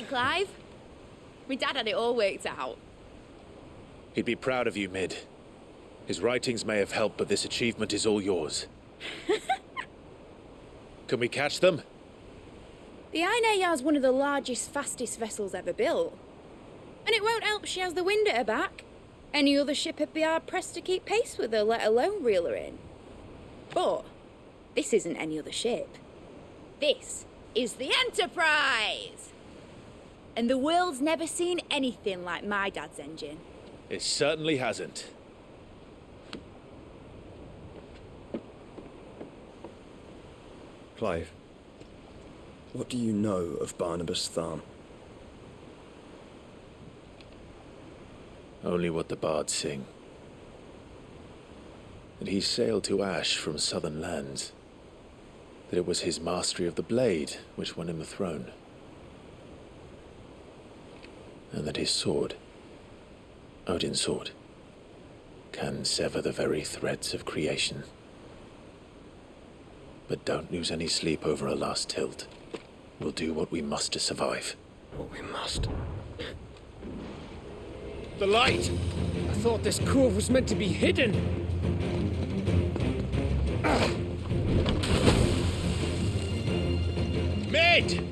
Clive. My dad had it all worked out. He'd be proud of you, Mid. His writings may have helped, but this achievement is all yours. Can we catch them? The Ainayar's one of the largest, fastest vessels ever built. And it won't help she has the wind at her back. Any other ship would be hard-pressed to keep pace with her, let alone reel her in. But this isn't any other ship. This is the Enterprise! And the world's never seen anything like my dad's engine. It certainly hasn't. Clive, what do you know of Barnabas Tharm? Only what the bards sing. That he sailed to Ash from southern lands. That it was his mastery of the blade which won him the throne. And that his sword, Odin's sword, can sever the very threads of creation. But don't lose any sleep over a last tilt. We'll do what we must to survive. What we must. The light! I thought this cove was meant to be hidden. Mid!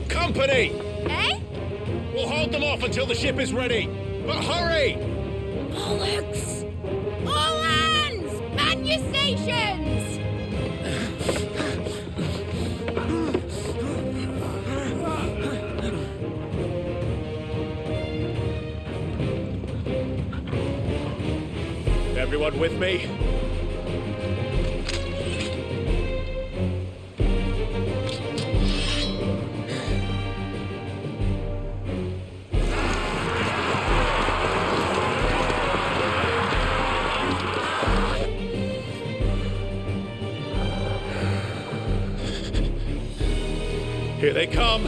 Company! Eh? We'll hold them off until the ship is ready. But hurry! Bollocks! All hands! Man your stations! Everyone with me? Here they come!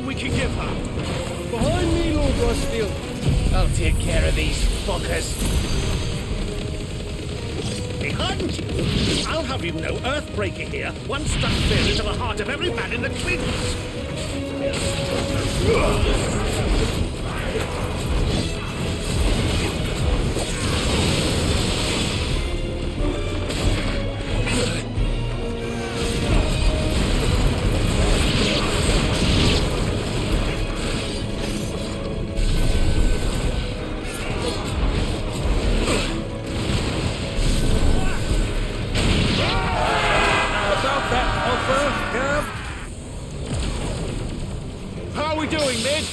We can give her. Behind me, Lord Rosfield. I'll take care of these fuckers. Behind you! I'll have you know Earthbreaker here, one stuck fear into the heart of every man in the Twins. How are we doing, Mid?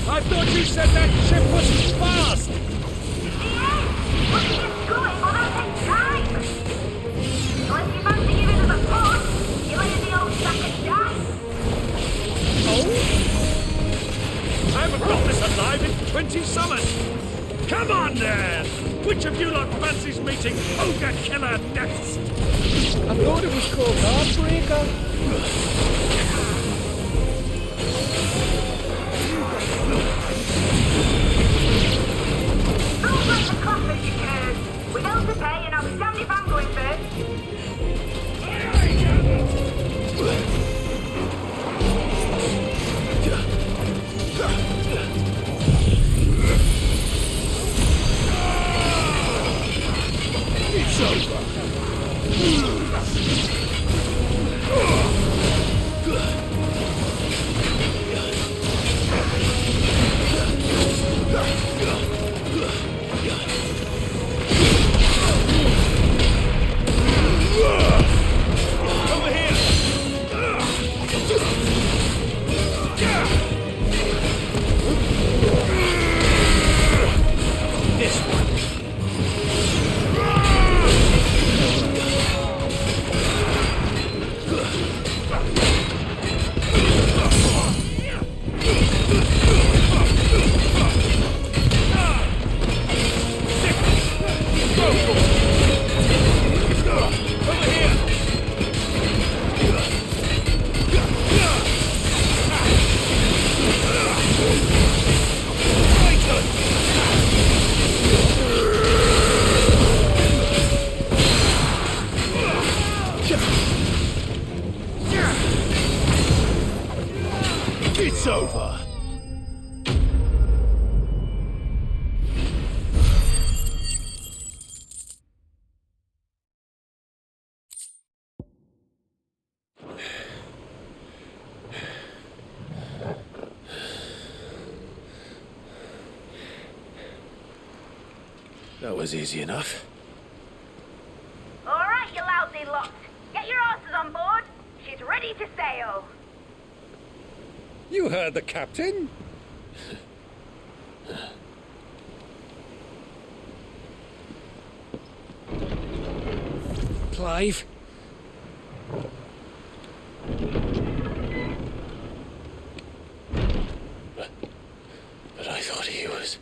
I thought you said that ship was fast! What are you doing? Well, that takes time! So if you fancy giving us a push, you lay in the old sack and die. Oh? I haven't got this alive in 20 summers! Come on, then! Which of you lot fancies meeting Ogre Killer next? I thought it was called Heartbreaker. Don't let the clappers, you curse. We know to pay and I'll be damned if I'm going first. It's over. It's over. That was easy enough. Alright, you lousy lot. Get your asses on board. She's ready to sail. You heard the captain. Clive? But I thought he was...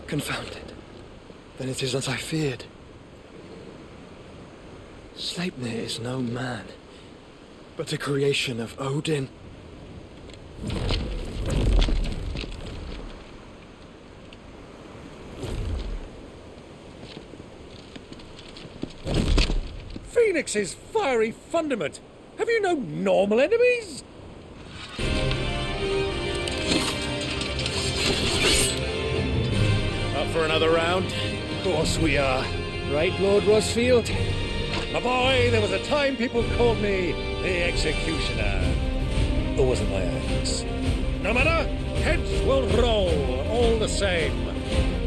Confounded. Then it is as I feared. Sleipnir is no man, but a creation of Odin. Phoenix's fiery fundament. Have you no normal enemies? Up for another round? Of course we are. Right, Lord Rosfield? My boy, there was a time people called me the Executioner. It wasn't my axe. No matter, heads will roll all the same.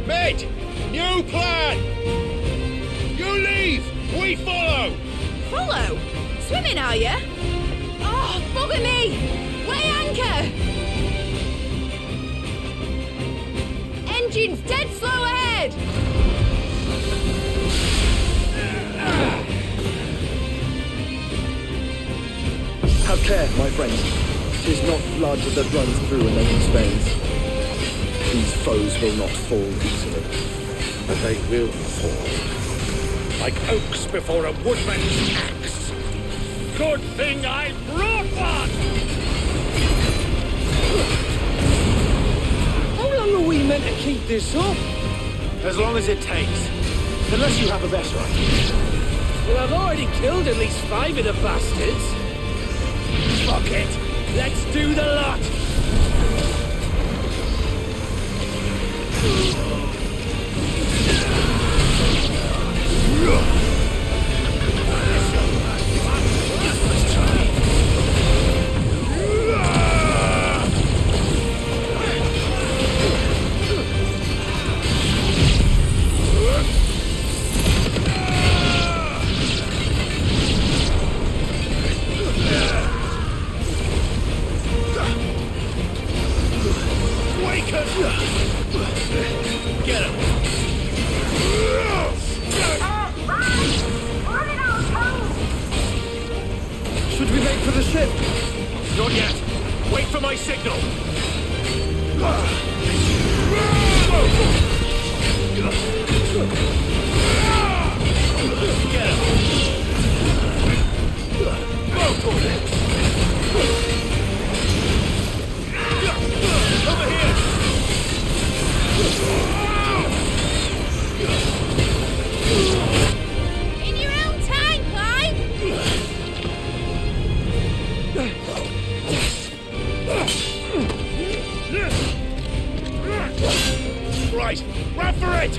Mate! New plan! You leave! We follow! Follow? Swimming, are you? Oh, bugger me! Weigh anchor! Engine's dead slow ahead! Have care, my friends. 'Tis not blood that runs through an enemy's veins. These foes will not fall easily. But they will fall. Like oaks before a woodman's axe. Good thing I brought one! How long are we meant to keep this up? As long as it takes. Unless you have a better idea. Well, I've already killed at least 5 of the bastards. Fuck it! Let's do the lot! Get him! Right! We're on our toes! Should we make for the ship? Not yet! Wait for my signal! Get him! Over here! In your own time, Clive! Right, run for it!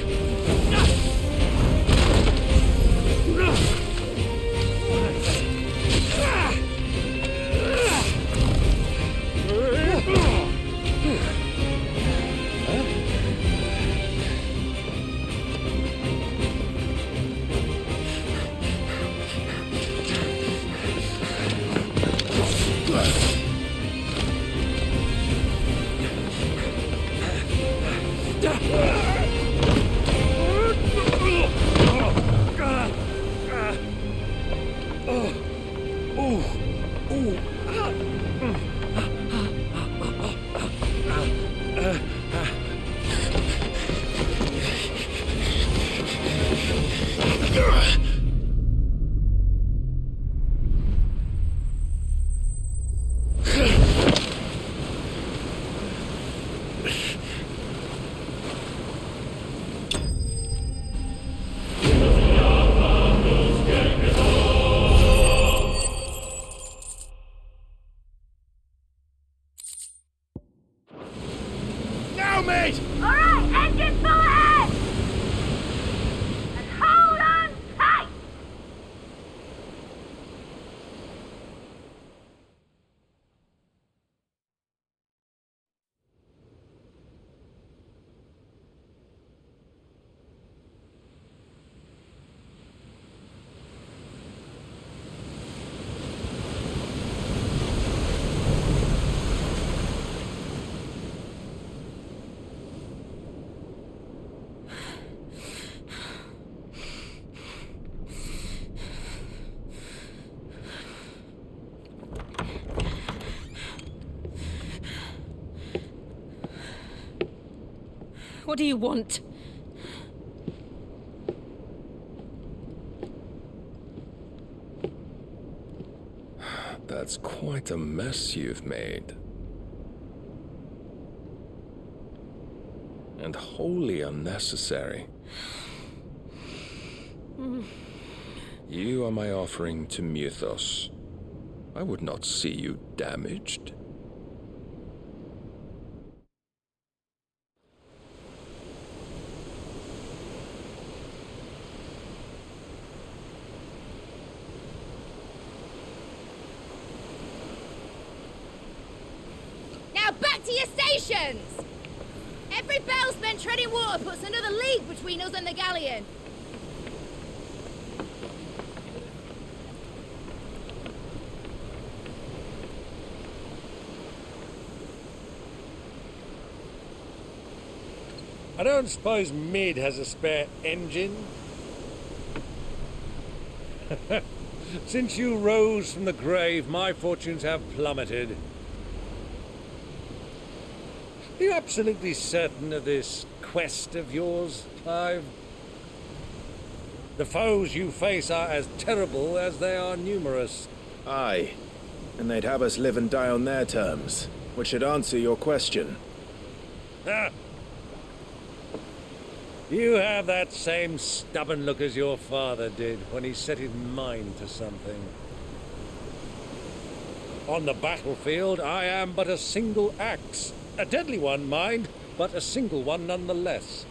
mate! Alright, engine full ahead! And hold on tight! What do you want? That's quite a mess you've made. And wholly unnecessary. You are my offering to Mythos. I would not see you damaged. Now back to your stations! Every bell spent treading water puts another league between us and the galleon. I don't suppose Mid has a spare engine? Since you rose from the grave, my fortunes have plummeted. Are you absolutely certain of this quest of yours, Clive? The foes you face are as terrible as they are numerous. Aye. And they'd have us live and die on their terms, which should answer your question. Ah. You have that same stubborn look as your father did when he set his mind to something. On the battlefield, I am but a single axe. A deadly one, mind, but a single one nonetheless.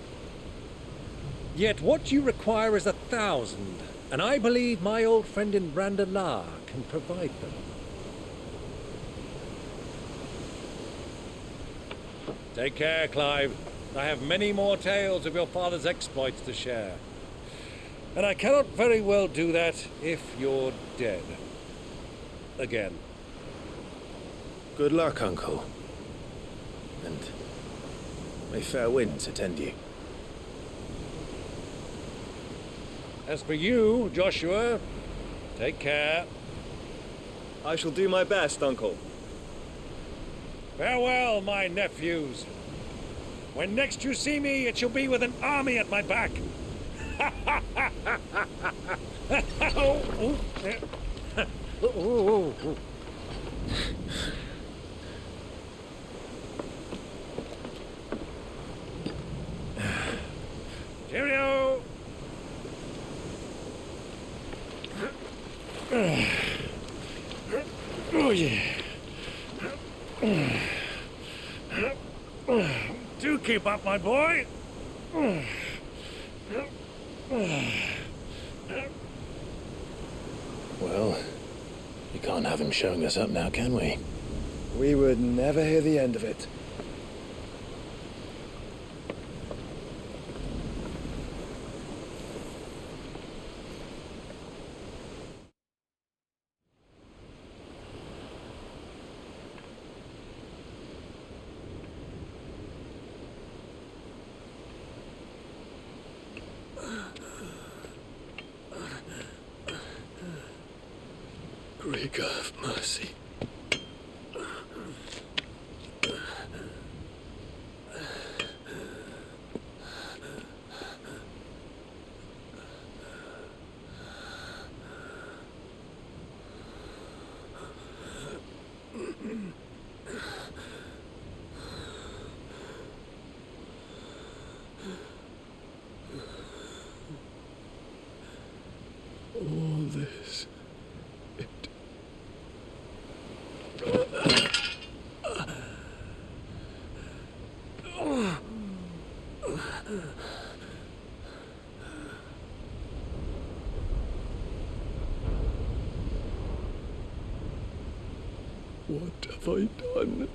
Yet what you require is 1,000, and I believe my old friend in Brandalar can provide them. Take care, Clive. I have many more tales of your father's exploits to share. And I cannot very well do that if you're dead. Again. Good luck, Uncle. And may fair winds attend you. As for you, Joshua, take care. I shall do my best, Uncle. Farewell, my nephews. When next you see me, it shall be with an army at my back. Cheerio! Oh, yeah. Do keep up, my boy. Well, we can't have him showing us up now, can we? We would never hear the end of it. Great God of mercy. All this, it What have I done?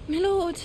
My lord.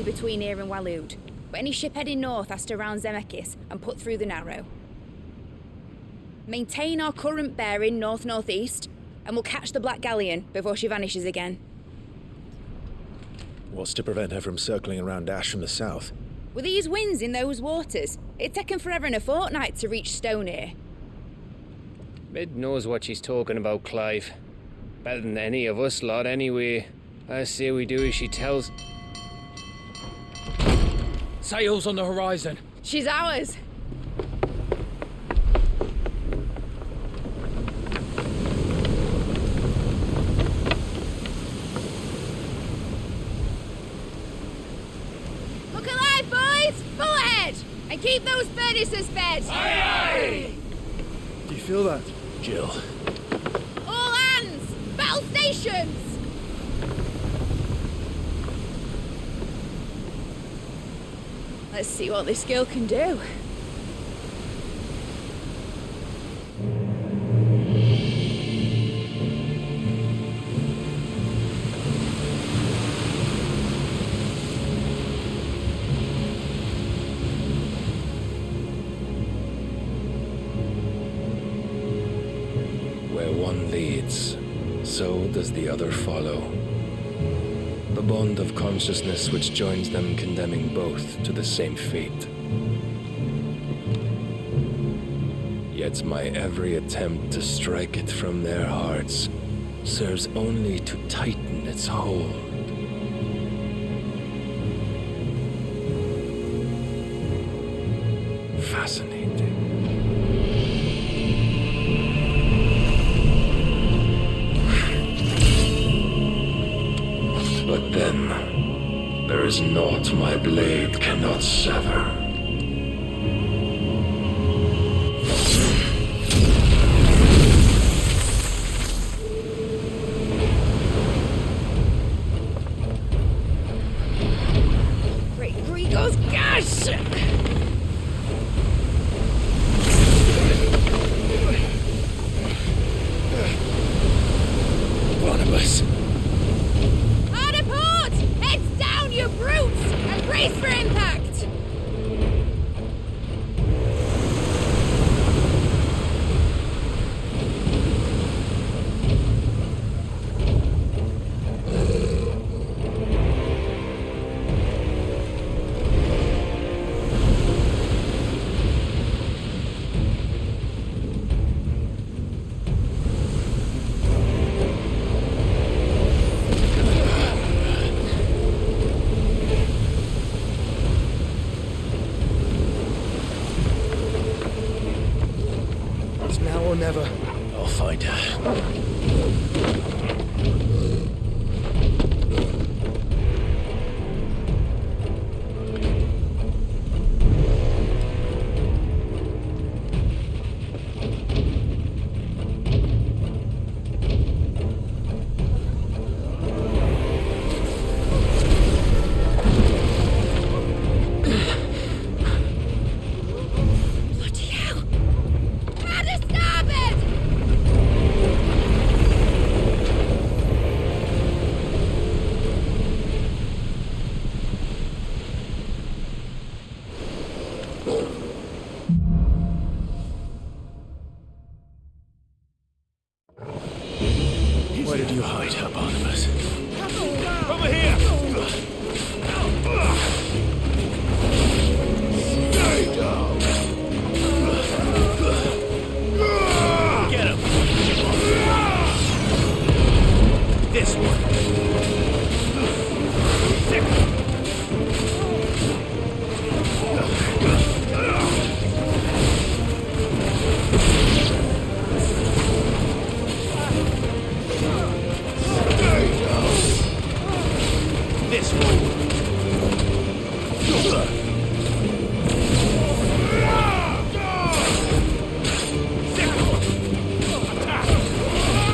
Between here and Waloed, but any ship heading north has to round Zemeckis and put through the Narrow. Maintain our current bearing north-northeast, and we'll catch the Black Galleon before she vanishes again. What's to prevent her from circling around Ash from the south? With these winds in those waters, it'd taken forever and a fortnight to reach Stonehere. Mid knows what she's talking about, Clive. Better than any of us lot, anyway. I say we do as she tells. Sails on the horizon. She's ours. Look alive, boys! Full ahead! And keep those furnaces fed! Aye, aye! Do you feel that? Jill. All hands! Battle stations! Let's see what this girl can do. Where one leads, so does the other follow. The bond of consciousness which joins them condemning both to the same fate. Yet my every attempt to strike it from their hearts serves only to tighten its hold. Fascinating. But then, there is naught my blade cannot sever. Great Grigos, gosh! Barnabas. Heads down, you brutes! And brace for impact!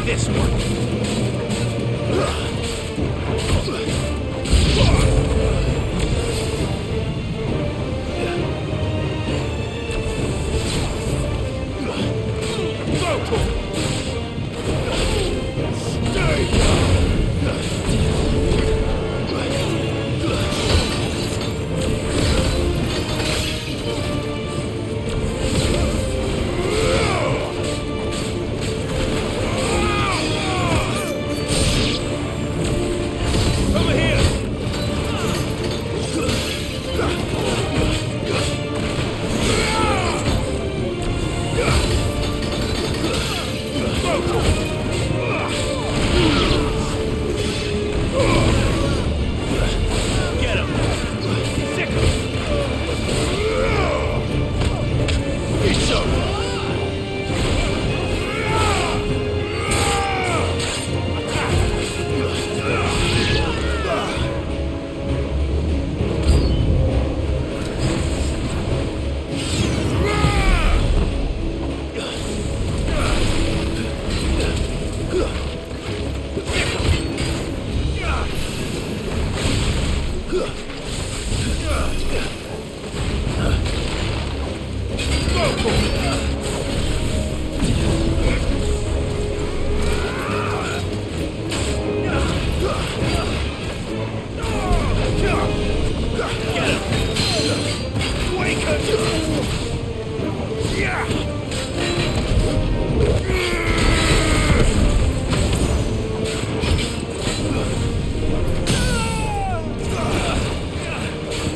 This one.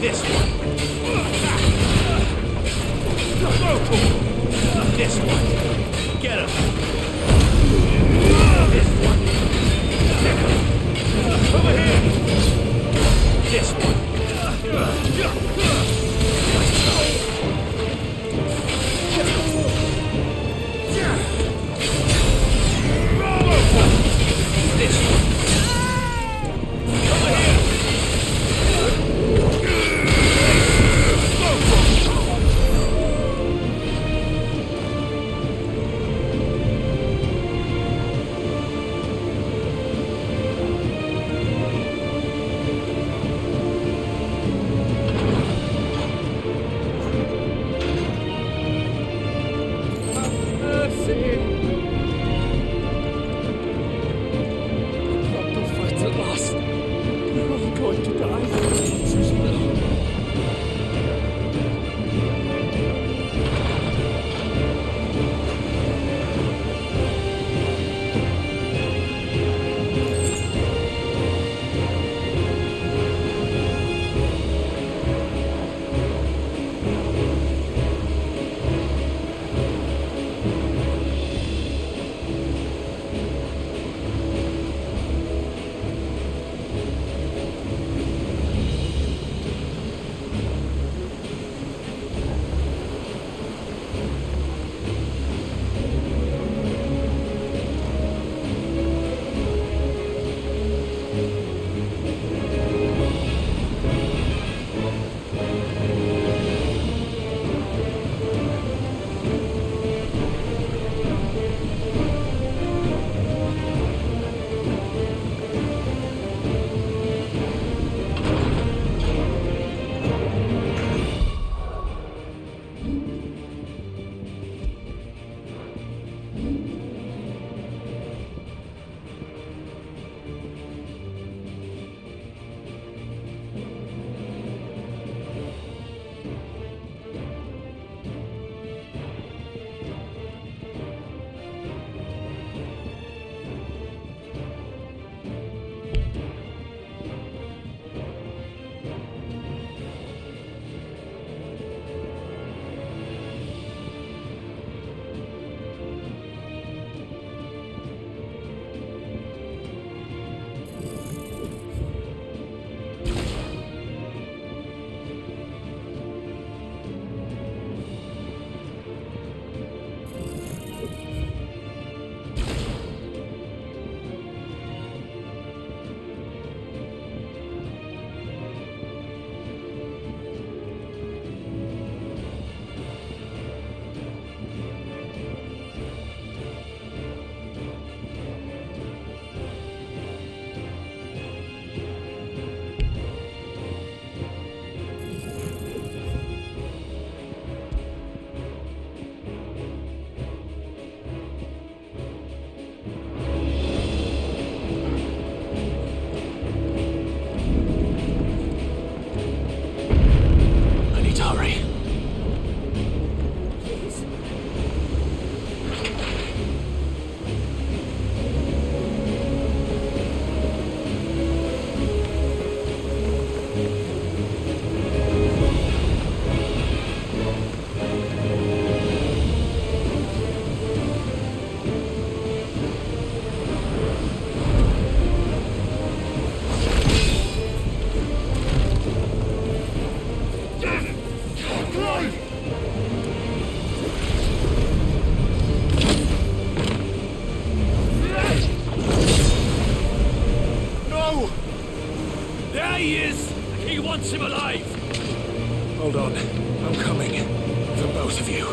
This one. This one. Get him. This one. Over here. This one. This one. Over here. There he is! He wants him alive! Hold on. I'm coming. For both of you.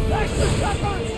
That's the shepherds!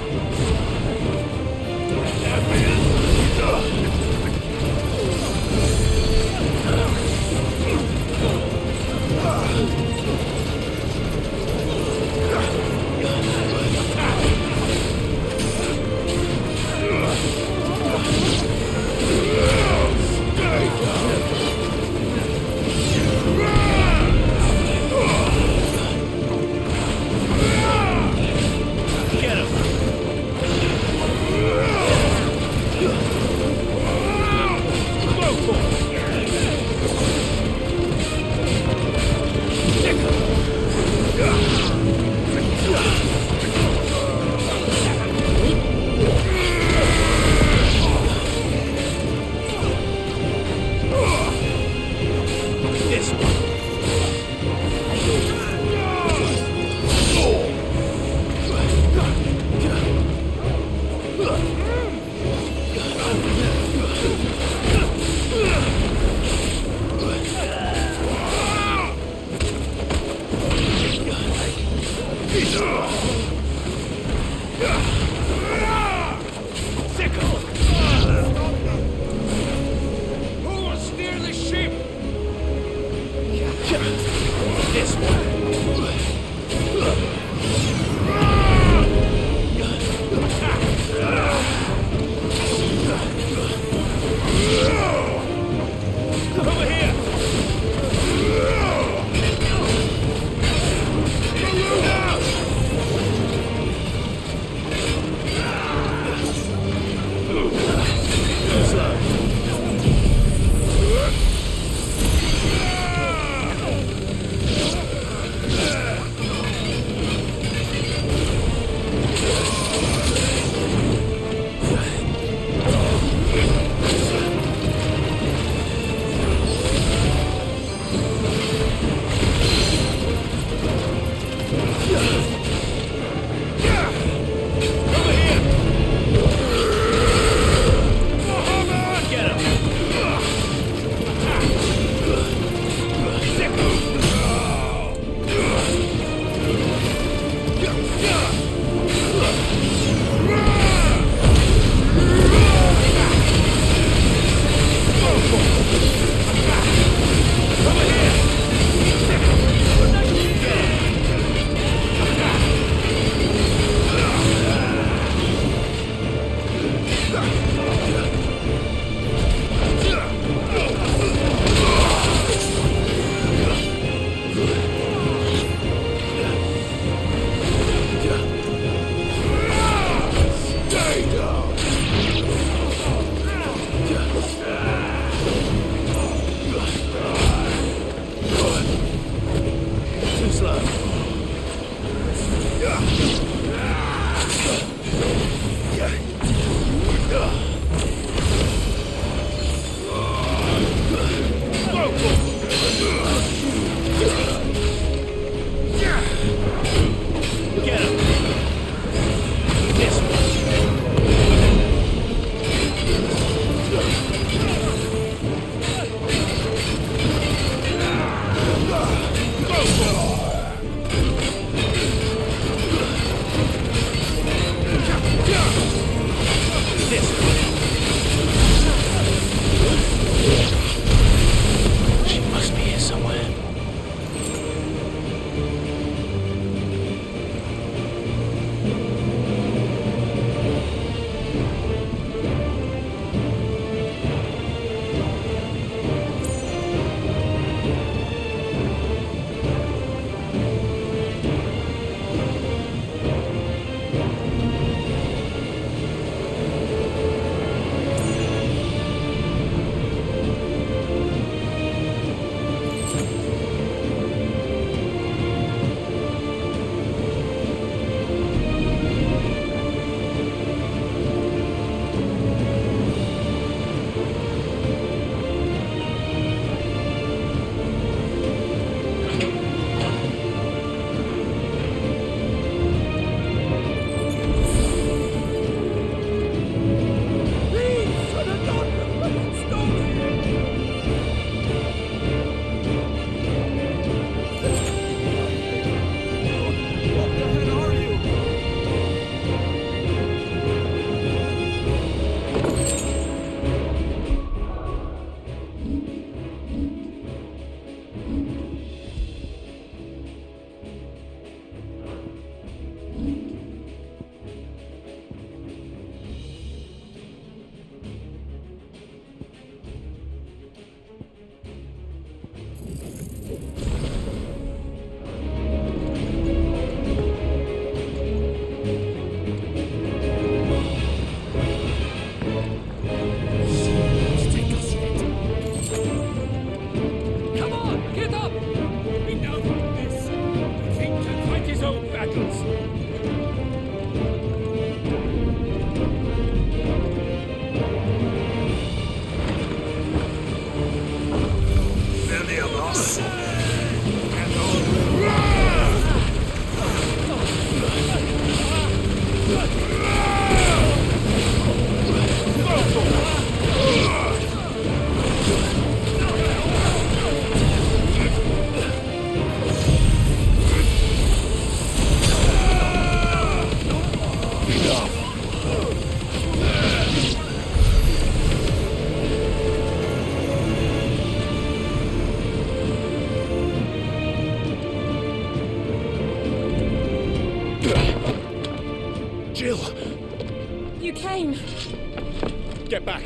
Get back!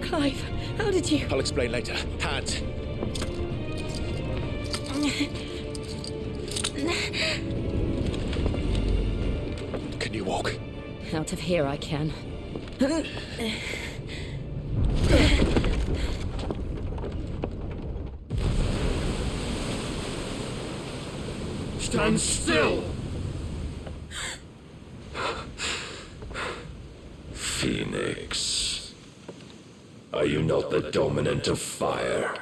Clive, how did you... I'll explain later. Hands! Can you walk? Out of here I can. Stand still! Phoenix, are you not the dominant of fire?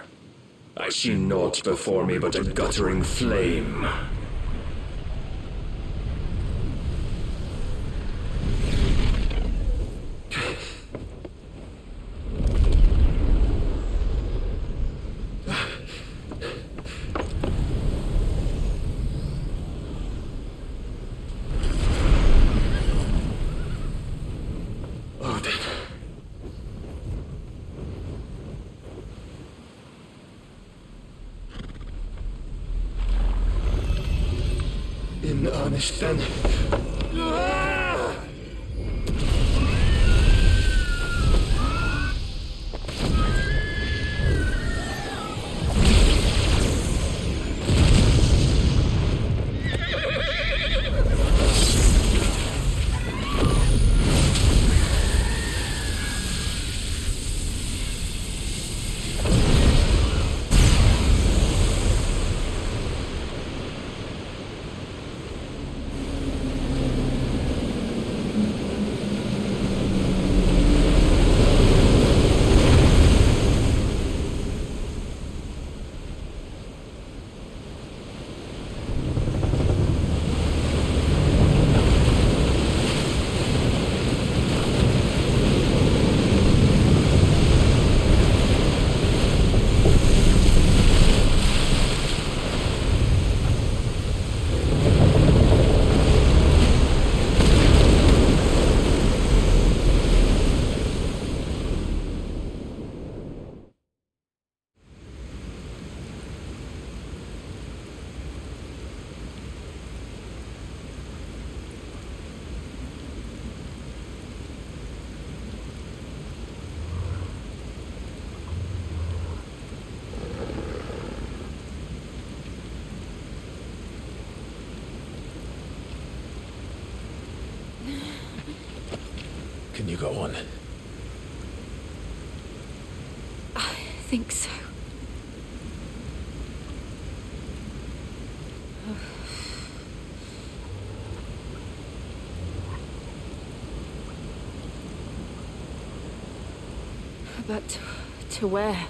I see naught before me but a guttering flame. In earnest, then. Can you go on? I think so. But to where?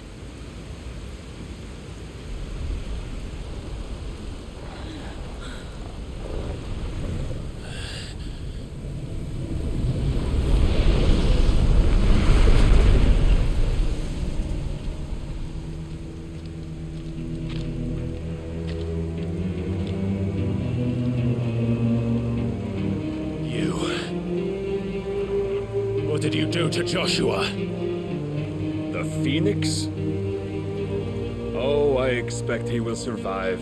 What did you do to Joshua? The Phoenix? Oh, I expect he will survive.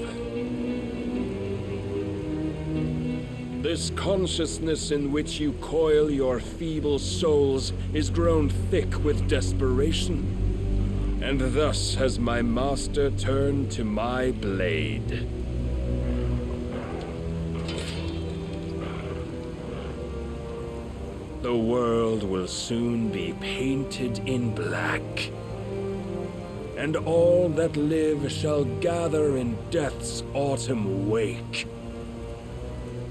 This consciousness in which you coil your feeble souls is grown thick with desperation, and thus has my master turned to my blade. The world will soon be painted in black, and all that live shall gather in death's autumn wake.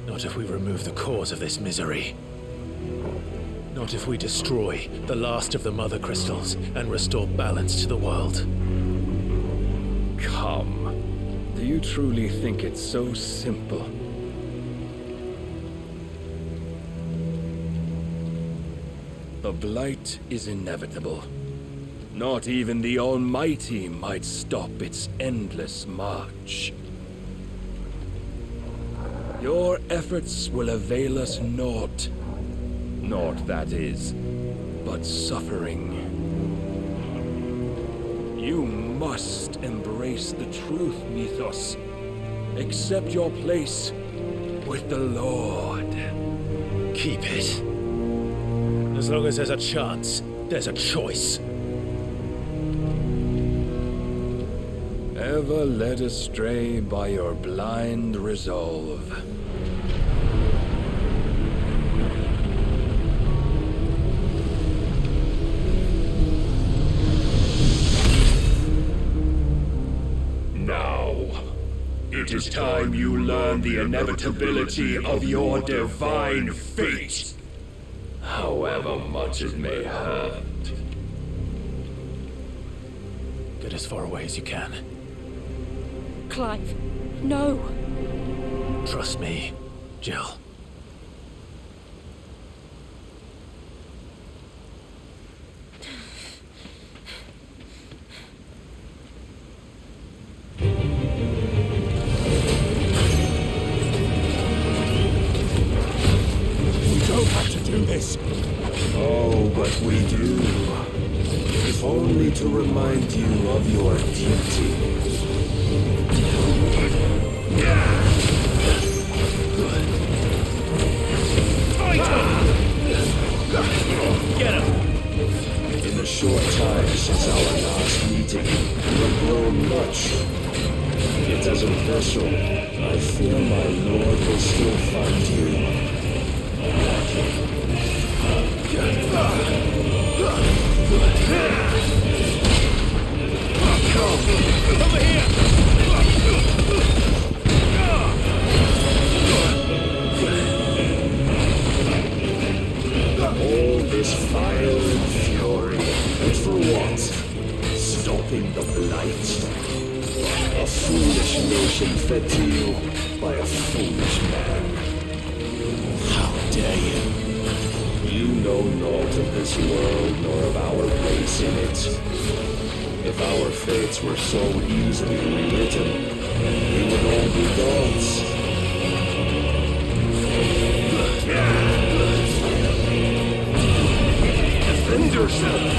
Not if we remove the cause of this misery. Not if we destroy the last of the mother crystals and restore balance to the world. Come. Do you truly think it's so simple? The blight is inevitable. Not even the Almighty might stop its endless march. Your efforts will avail us naught. Naught, that is, but suffering. You must embrace the truth, Mythos. Accept your place with the Lord. Keep it. As long as there's a chance, there's a choice. Ever led astray by your blind resolve. Now, it is time you learn the inevitability of your divine fate. However much it may hurt. Get as far away as you can. Clive, no. Trust me, Jill. Oh, but we do. If only to remind you of your duty. Get him! In the short time since our last meeting, you have grown much. Yet as a vessel, I fear my lord will still find you lacking. Over here! All this fire and fury, and for what? Stopping the blight? A foolish nation fed to you by a foolish man. How dare you? You know naught of this world nor of our place in it. If our fates were so easily rewritten, we would all be gods. Defend yourself!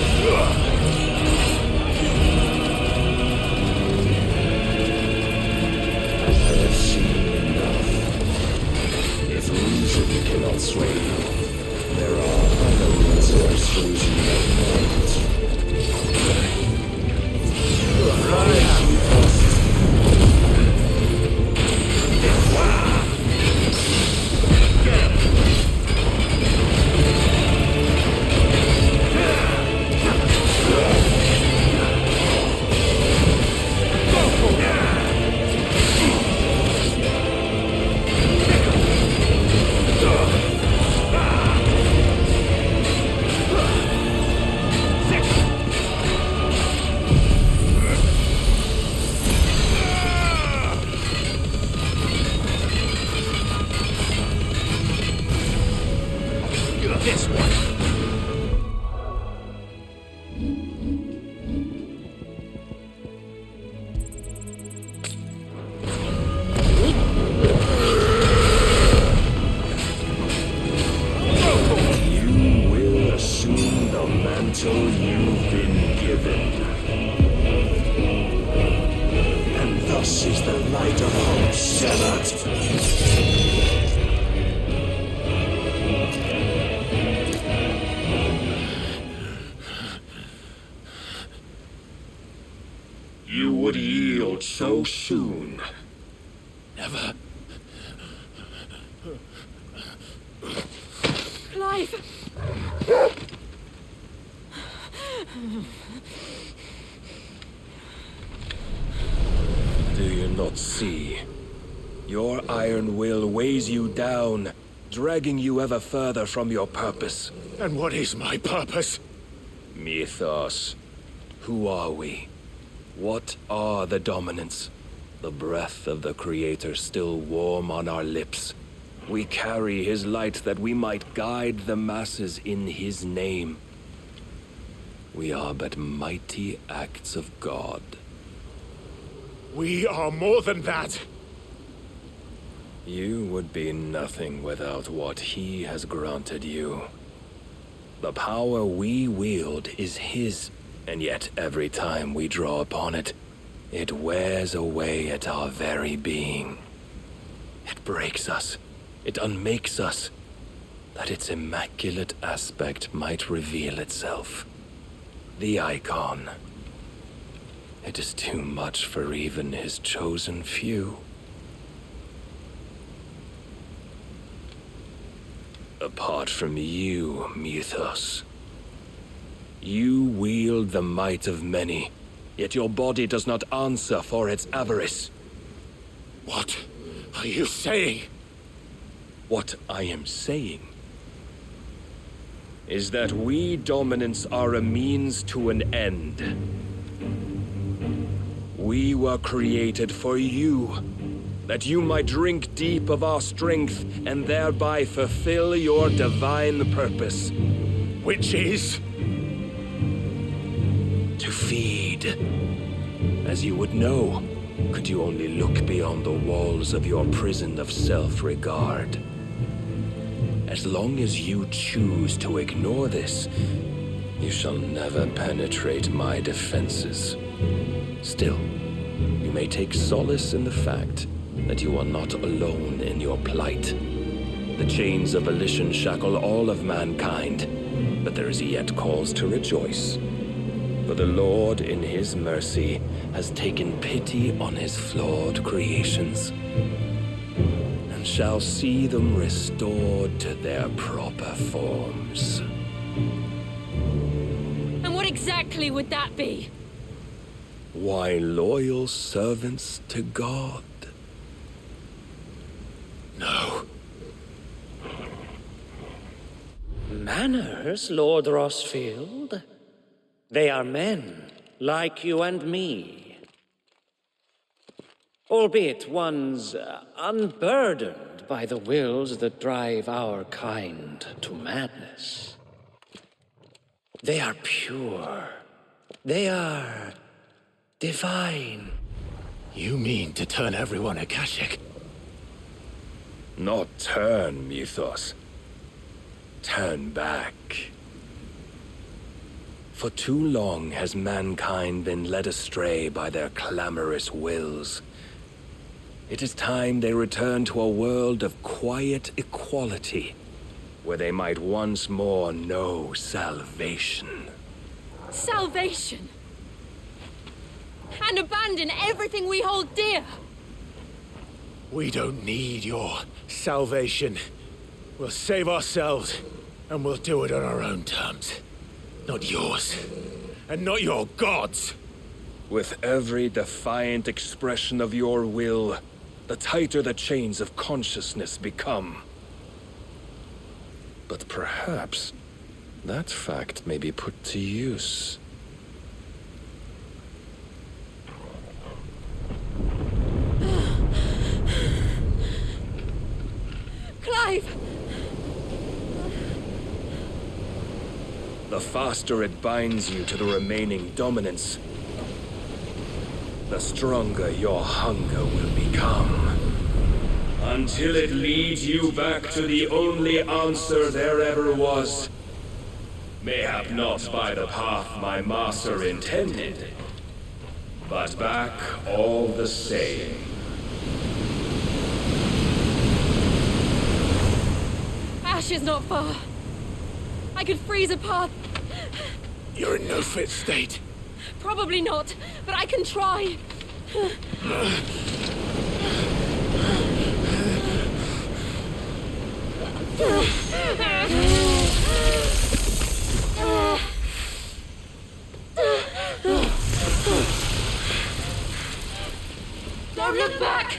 I have seen enough. If reason cannot sway you, there are other reasons whose you may not. This one. You will assume the mantle you've been given. And thus is the light of hope severed. You would yield so soon. Never. Clive! Do you not see? Your iron will weighs you down, dragging you ever further from your purpose. And what is my purpose? Mythos. Who are we? What are the dominants? The breath of the Creator still warm on our lips. We carry his light that we might guide the masses in his name. We are but mighty acts of God. We are more than that. You would be nothing without what he has granted you. The power we wield is his, and yet every time we draw upon it, it wears away at our very being. It breaks us. It unmakes us. That its immaculate aspect might reveal itself. The icon. It is too much for even his chosen few. Apart from you, Mythos. You wield the might of many, yet your body does not answer for its avarice. What are you saying? What I am saying is that we dominants are a means to an end. We were created for you, that you might drink deep of our strength and thereby fulfill your divine purpose. Which is? To feed. As you would know, could you only look beyond the walls of your prison of self-regard. As long as you choose to ignore this, you shall never penetrate my defenses. Still, you may take solace in the fact that you are not alone in your plight. The chains of volition shackle all of mankind, but there is yet cause to rejoice. For the Lord, in his mercy, has taken pity on his flawed creations, and shall see them restored to their proper forms. And what exactly would that be? Why, loyal servants to God. No. Manners, Lord Rossfield? They are men, like you and me. Albeit ones unburdened by the wills that drive our kind to madness. They are pure. They are divine. You mean to turn everyone Akashic? Not turn, Mythos. Turn back. For too long has mankind been led astray by their clamorous wills. It is time they return to a world of quiet equality, where they might once more know salvation. Salvation? And abandon everything we hold dear? We don't need your salvation. We'll save ourselves, and we'll do it on our own terms. Not yours, and not your gods. With every defiant expression of your will, the tighter the chains of consciousness become. But perhaps that fact may be put to use. Clive! The faster it binds you to the remaining dominance, the stronger your hunger will become. Until it leads you back to the only answer there ever was. Mayhap not by the path my master intended, but back all the same. Ash is not far. I could freeze a path. You're in no fit state. Probably not, but I can try. Don't look back!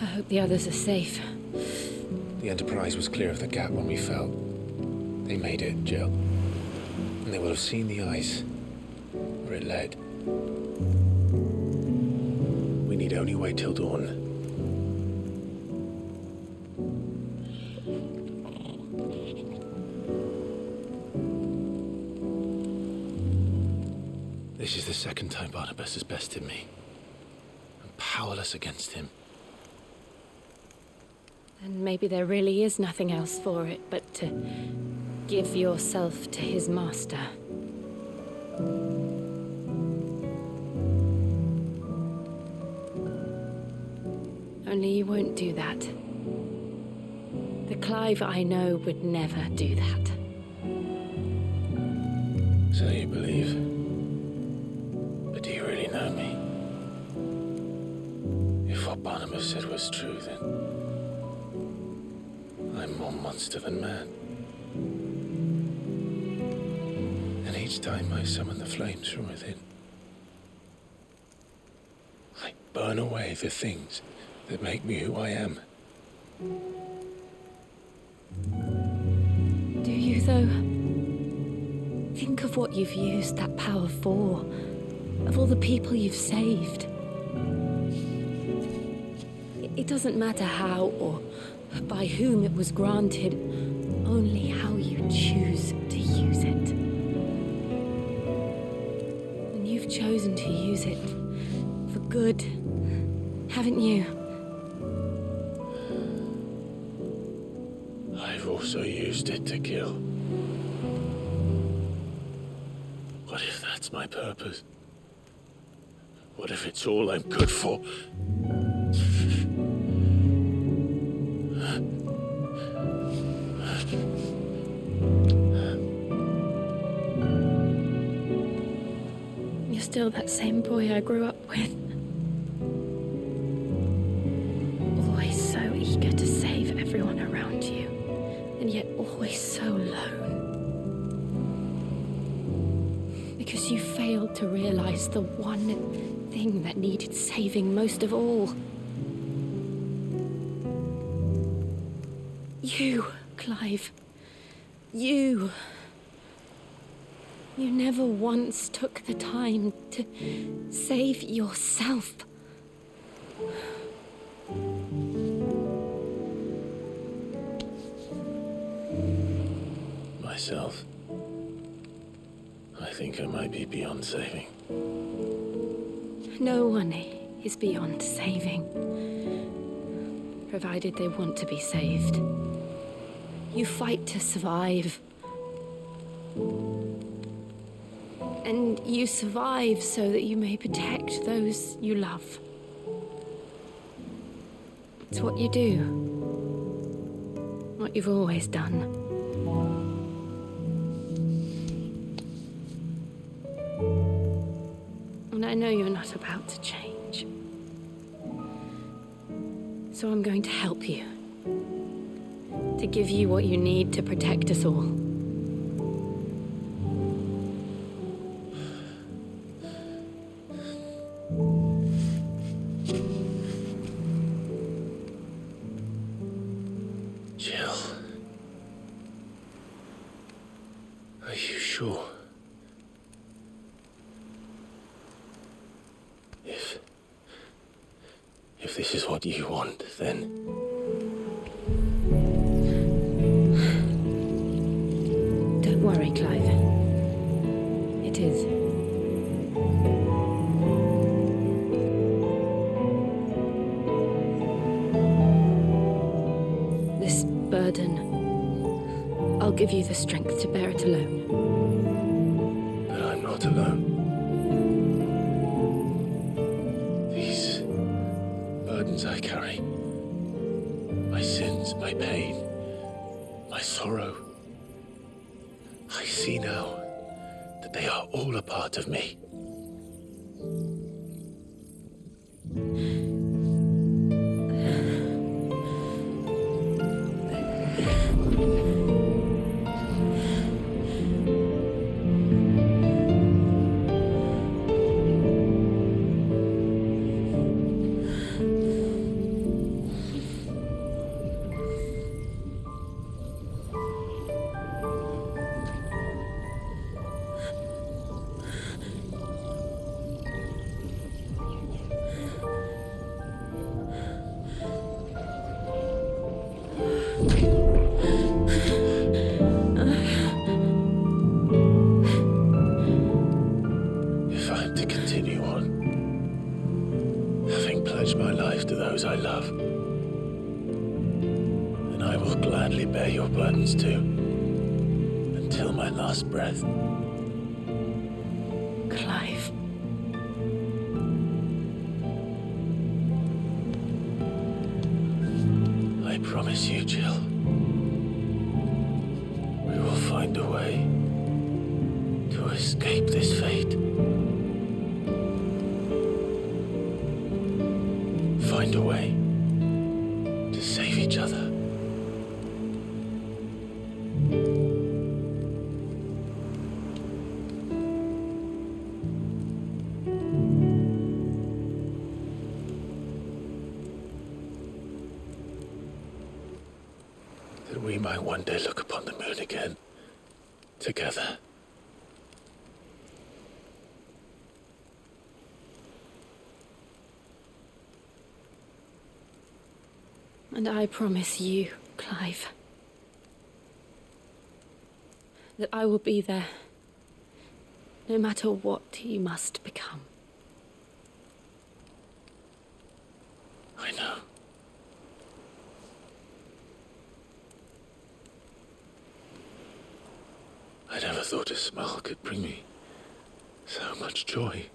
I hope the others are safe. The Enterprise was clear of the gap when we fell. They made it, Jill. And they will have seen the ice where it led. need only wait till dawn. This is the second time Barnabas has bested me. I'm powerless against him. And maybe there really is nothing else for it but to give yourself to his master. Only you won't do that. The Clive I know would never do that. So you believe? But do you really know me? If what Barnabas said was true, then I'm more monster than man. And each time I summon the flames from within, I burn away the things that make me who I am. Do you, though? Think of what you've used that power for, of all the people you've saved. It doesn't matter how or by whom it was granted, only how you choose to use it. And you've chosen to use it for good, haven't you? I've also used it to kill. What if that's my purpose? What if it's all I'm good for? You're still that same boy I grew up with. Always so eager to save everyone around you, and yet always so alone. Because you failed to realize the one thing that needed saving most of all. You, Clive. You. You never once took the time to save yourself. Myself. I think I might be beyond saving. No one is beyond saving, provided they want to be saved. You fight to survive. And you survive so that you may protect those you love. It's what you do. What you've always done. And I know you're not about to change. So I'm going to help you. To give you what you need to protect us all. Jill. Are you sure? If this is what you want, then... Don't worry, Clive. It is. This burden, I'll give you the strength to bear it alone. But I'm not alone. These burdens I carry, my sins, my pain, my sorrow, I see now that they are all a part of me. If I'm to continue on, having pledged my life to those I love, then I will gladly bear your burdens too, until my last breath. Clive. I promise you, Jill, we will find a way to escape this fate. Find a way to save each other. That we might one day look upon the moon again, together. And I promise you, Clive, that I will be there, no matter what you must become. I know. I never thought a smile could bring me so much joy.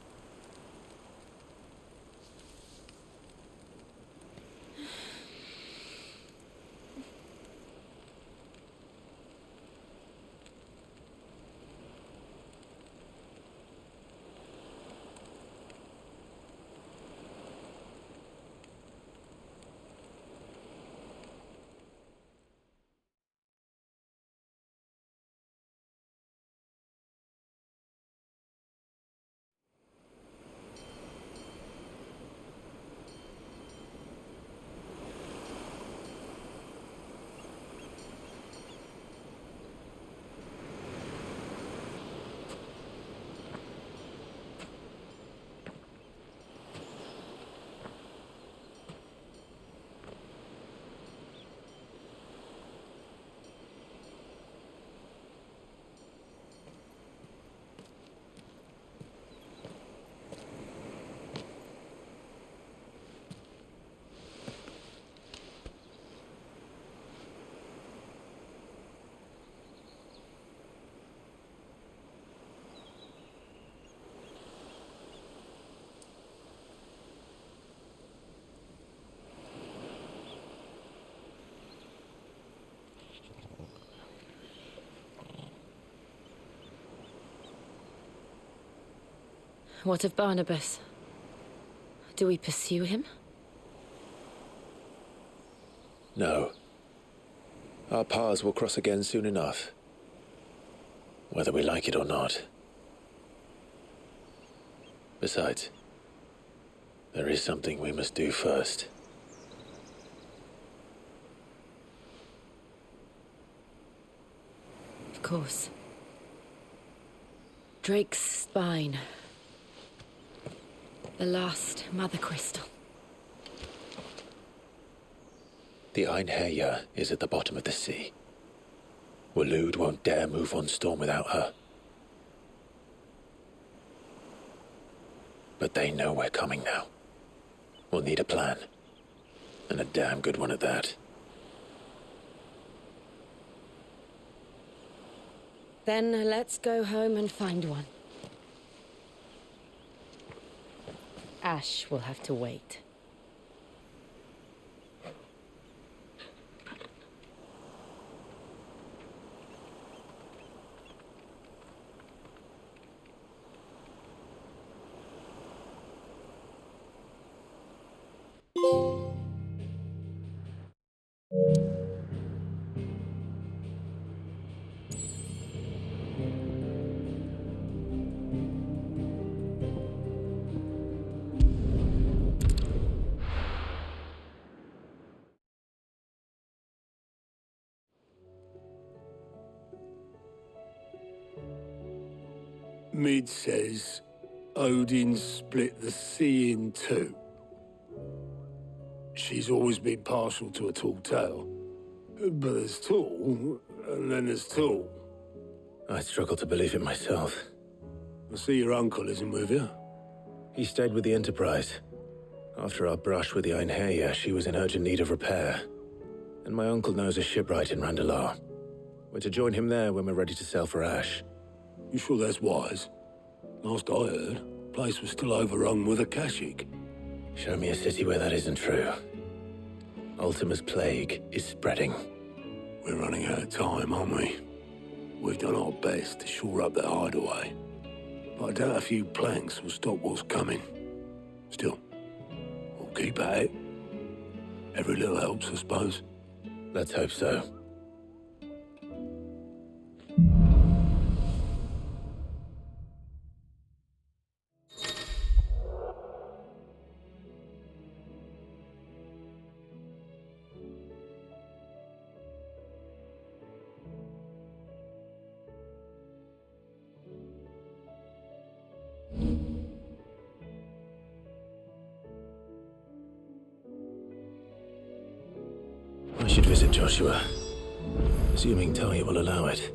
What of Barnabas? Do we pursue him? No. Our paths will cross again soon enough, whether we like it or not. Besides, there is something we must do first. Of course. Drake's spine. The last Mother Crystal. The Einherjar is at the bottom of the sea. Waloed won't dare move on Storm without her. But they know we're coming now. We'll need a plan. And a damn good one at that. Then let's go home and find one. Ash will have to wait. Mid says Odin split the sea in two. She's always been partial to a tall tale, But there's Tool, and then there's Tool. I struggle to believe it myself. I see your uncle isn't with you. He stayed with the Enterprise. After our brush with the Einherja, she was in urgent need of repair. And my uncle knows a shipwright in Randalar. We're to join him there when we're ready to sail for Ash. You sure that's wise? Last I heard, the place was still overrun with Akashic. Show me a city where that isn't true. Ultima's plague is spreading. We're running out of time, aren't we? We've done our best to shore up that hideaway. But I doubt a few planks will stop what's coming. Still, we'll keep at it. Every little helps, I suppose. Let's hope so. I should visit Joshua, assuming Talia will allow it.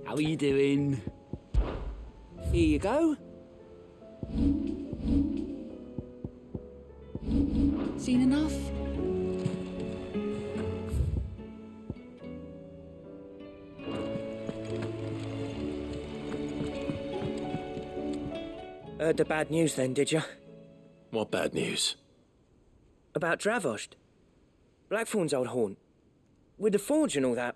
How are you doing? Here you go. Seen enough? Heard the bad news then, did you? What bad news? About Dravost. Blackthorn's old haunt. With the forge and all that.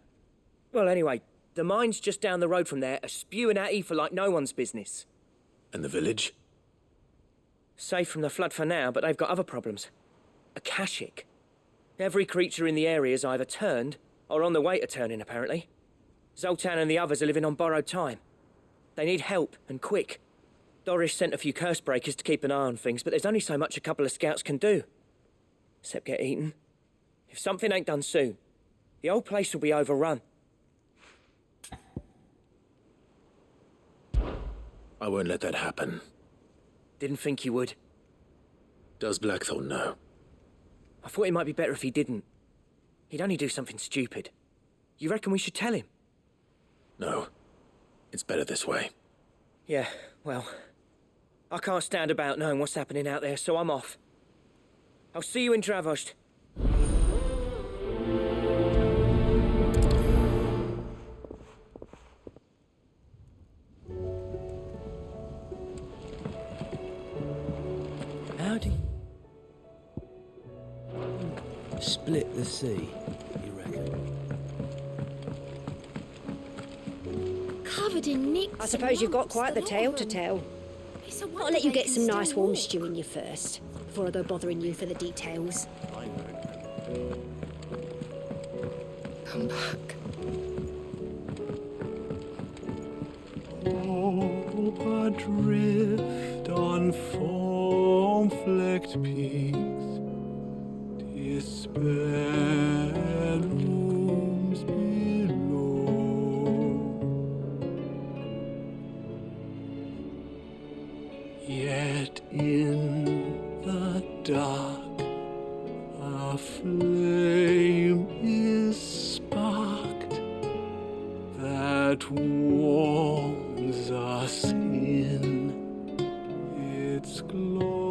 Well, anyway, the mines just down the road from there are spewing out ether like no one's business. And the village? Safe from the flood for now, but they've got other problems. Akashic. Every creature in the area is either turned or on the way to turning, apparently. Zoltan and the others are living on borrowed time. They need help, and quick. Doris sent a few curse breakers to keep an eye on things, but there's only so much a couple of scouts can do. Except get eaten. If something ain't done soon, the old place will be overrun. I won't let that happen. Didn't think you would. Does Blackthorn know? I thought it might be better if he didn't. He'd only do something stupid. You reckon we should tell him? No. It's better this way. Yeah, well, I can't stand about knowing what's happening out there, so I'm off. I'll see you in Dravost. Howdy. Split the sea, you reckon? Covered in nicks. I suppose you've got quite the tale to tell. I'll let you get some nice warm stew in you first, before I go bothering you for the details. Come back. Oh, adrift on foam-flecked peaks, despair looms below. Yet in the dark, a flame is sparked that warms us in its glow.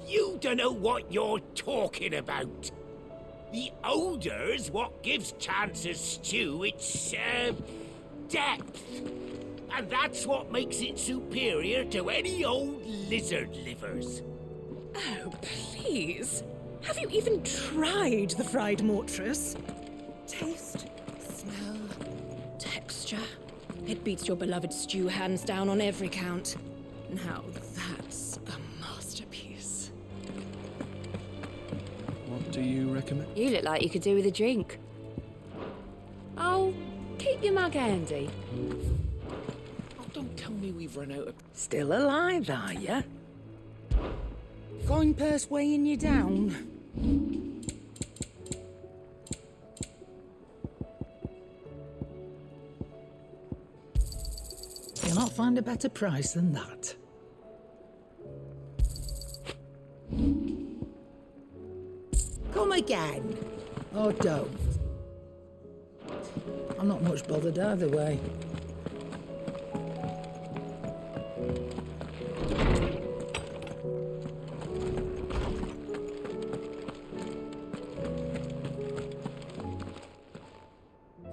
You don't know what you're talking about. The odour's what gives Chance's stew its, depth. And that's what makes it superior to any old lizard livers. Oh, please. Have you even tried the fried mortress? Taste, smell, texture. It beats your beloved stew hands down on every count. Now that's a masterpiece. What do you recommend? You look like you could do with a drink. Oh, keep your mug handy. Oh, don't tell me we've run out of... Still alive, are ya? Coin purse weighing you down? You'll not find a better price than that. Come again. Or don't. I'm not much bothered either way.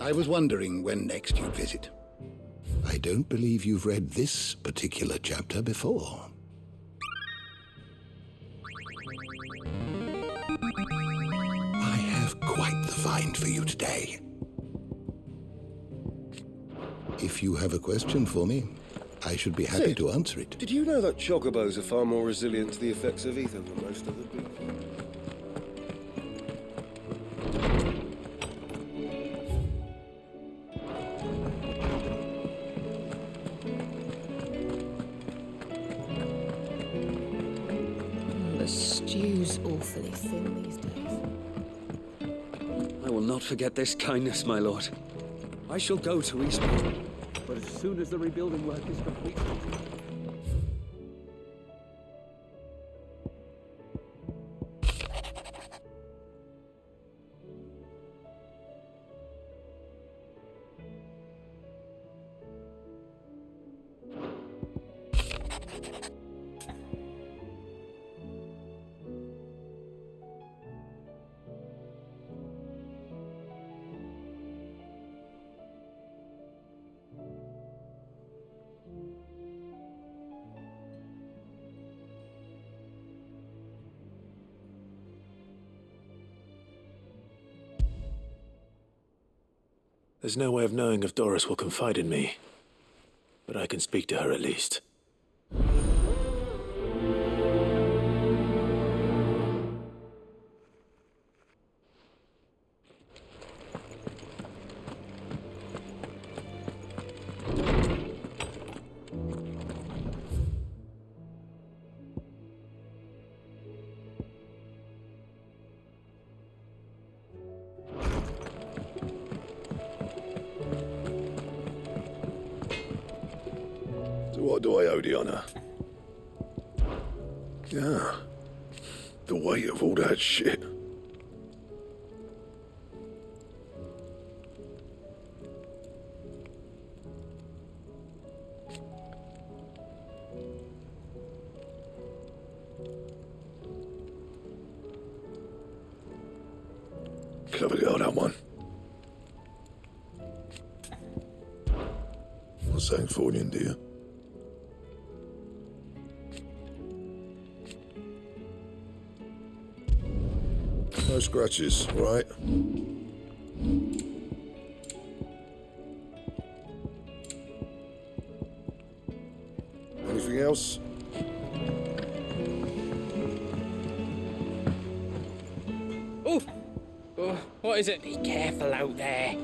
I was wondering when next you'd visit. I don't believe you've read this particular chapter before. I have quite the find for you today. If you have a question for me, I should be happy Sid, to answer it. Did you know that chocobos are far more resilient to the effects of ether than most other beasts? The stew's awfully thin these days. I will not forget this kindness, my lord. I shall go to Eastport, but as soon as the rebuilding work is complete... There's no way of knowing if Doris will confide in me, but I can speak to her at least. What do I owe the honor? Yeah. The weight of all that shit. Clever girl, that one. What's that for you, dear? No scratches, right? Anything else? Oh! Oh, what is it? Be careful out there.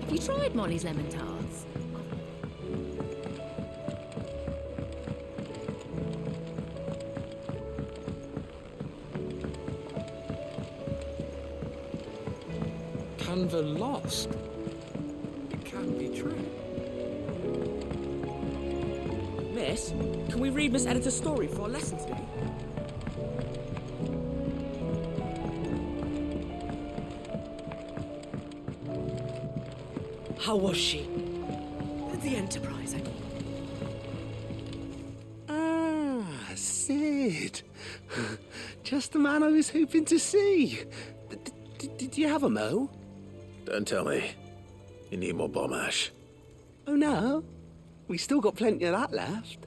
Have you tried Molly's lemon tarts? Canva lost. It can't be true. Miss, can we read Miss Editor's story for our lesson today? How was she? The Enterprise, I mean. Ah, Sid. Just the man I was hoping to see. Did you have a mo? Don't tell me. You need more bomb ash. Oh no, we still got plenty of that left.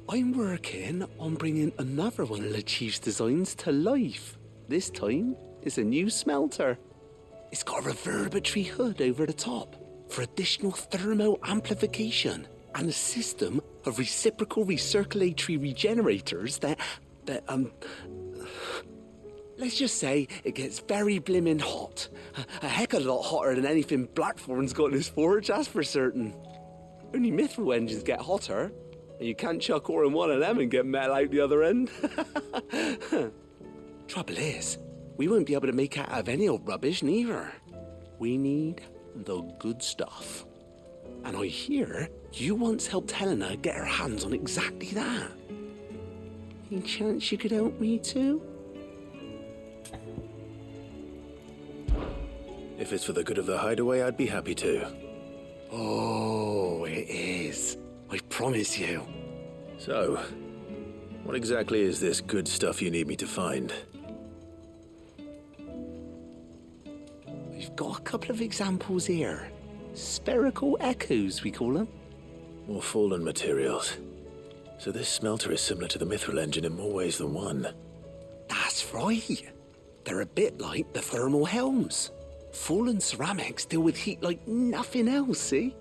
I'm working on bringing another one of the Chief's designs to life. This time, it's a new smelter. It's got a reverberatory hood over the top for additional thermo amplification and a system of reciprocal recirculatory regenerators that let's just say it gets very blimmin' hot. A heck of a lot hotter than anything Blackthorn's got in his forge, that's for certain. Only mithril engines get hotter, and you can't chuck ore in one of them and get metal out the other end. Trouble is, we won't be able to make out of any old rubbish neither. We need the good stuff. And I hear you once helped Helena get her hands on exactly that. Any chance you could help me too? If it's for the good of the hideaway, I'd be happy to. Oh, it is. I promise you. So, what exactly is this good stuff you need me to find? We've got a couple of examples here. Spherical echoes, we call them. More fallen materials. So this smelter is similar to the mithril engine in more ways than one. That's right. They're a bit like the thermal helms. Fallen ceramics deal with heat like nothing else, see?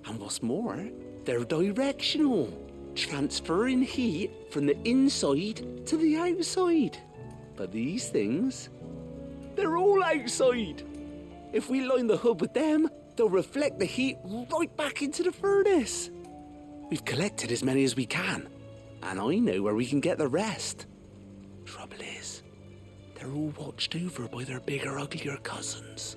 And what's more, they're directional, transferring heat from the inside to the outside. But these things, they're all outside. If we line the hood with them, they'll reflect the heat right back into the furnace. We've collected as many as we can, and I know where we can get the rest. Trouble is, they're all watched over by their bigger, uglier cousins.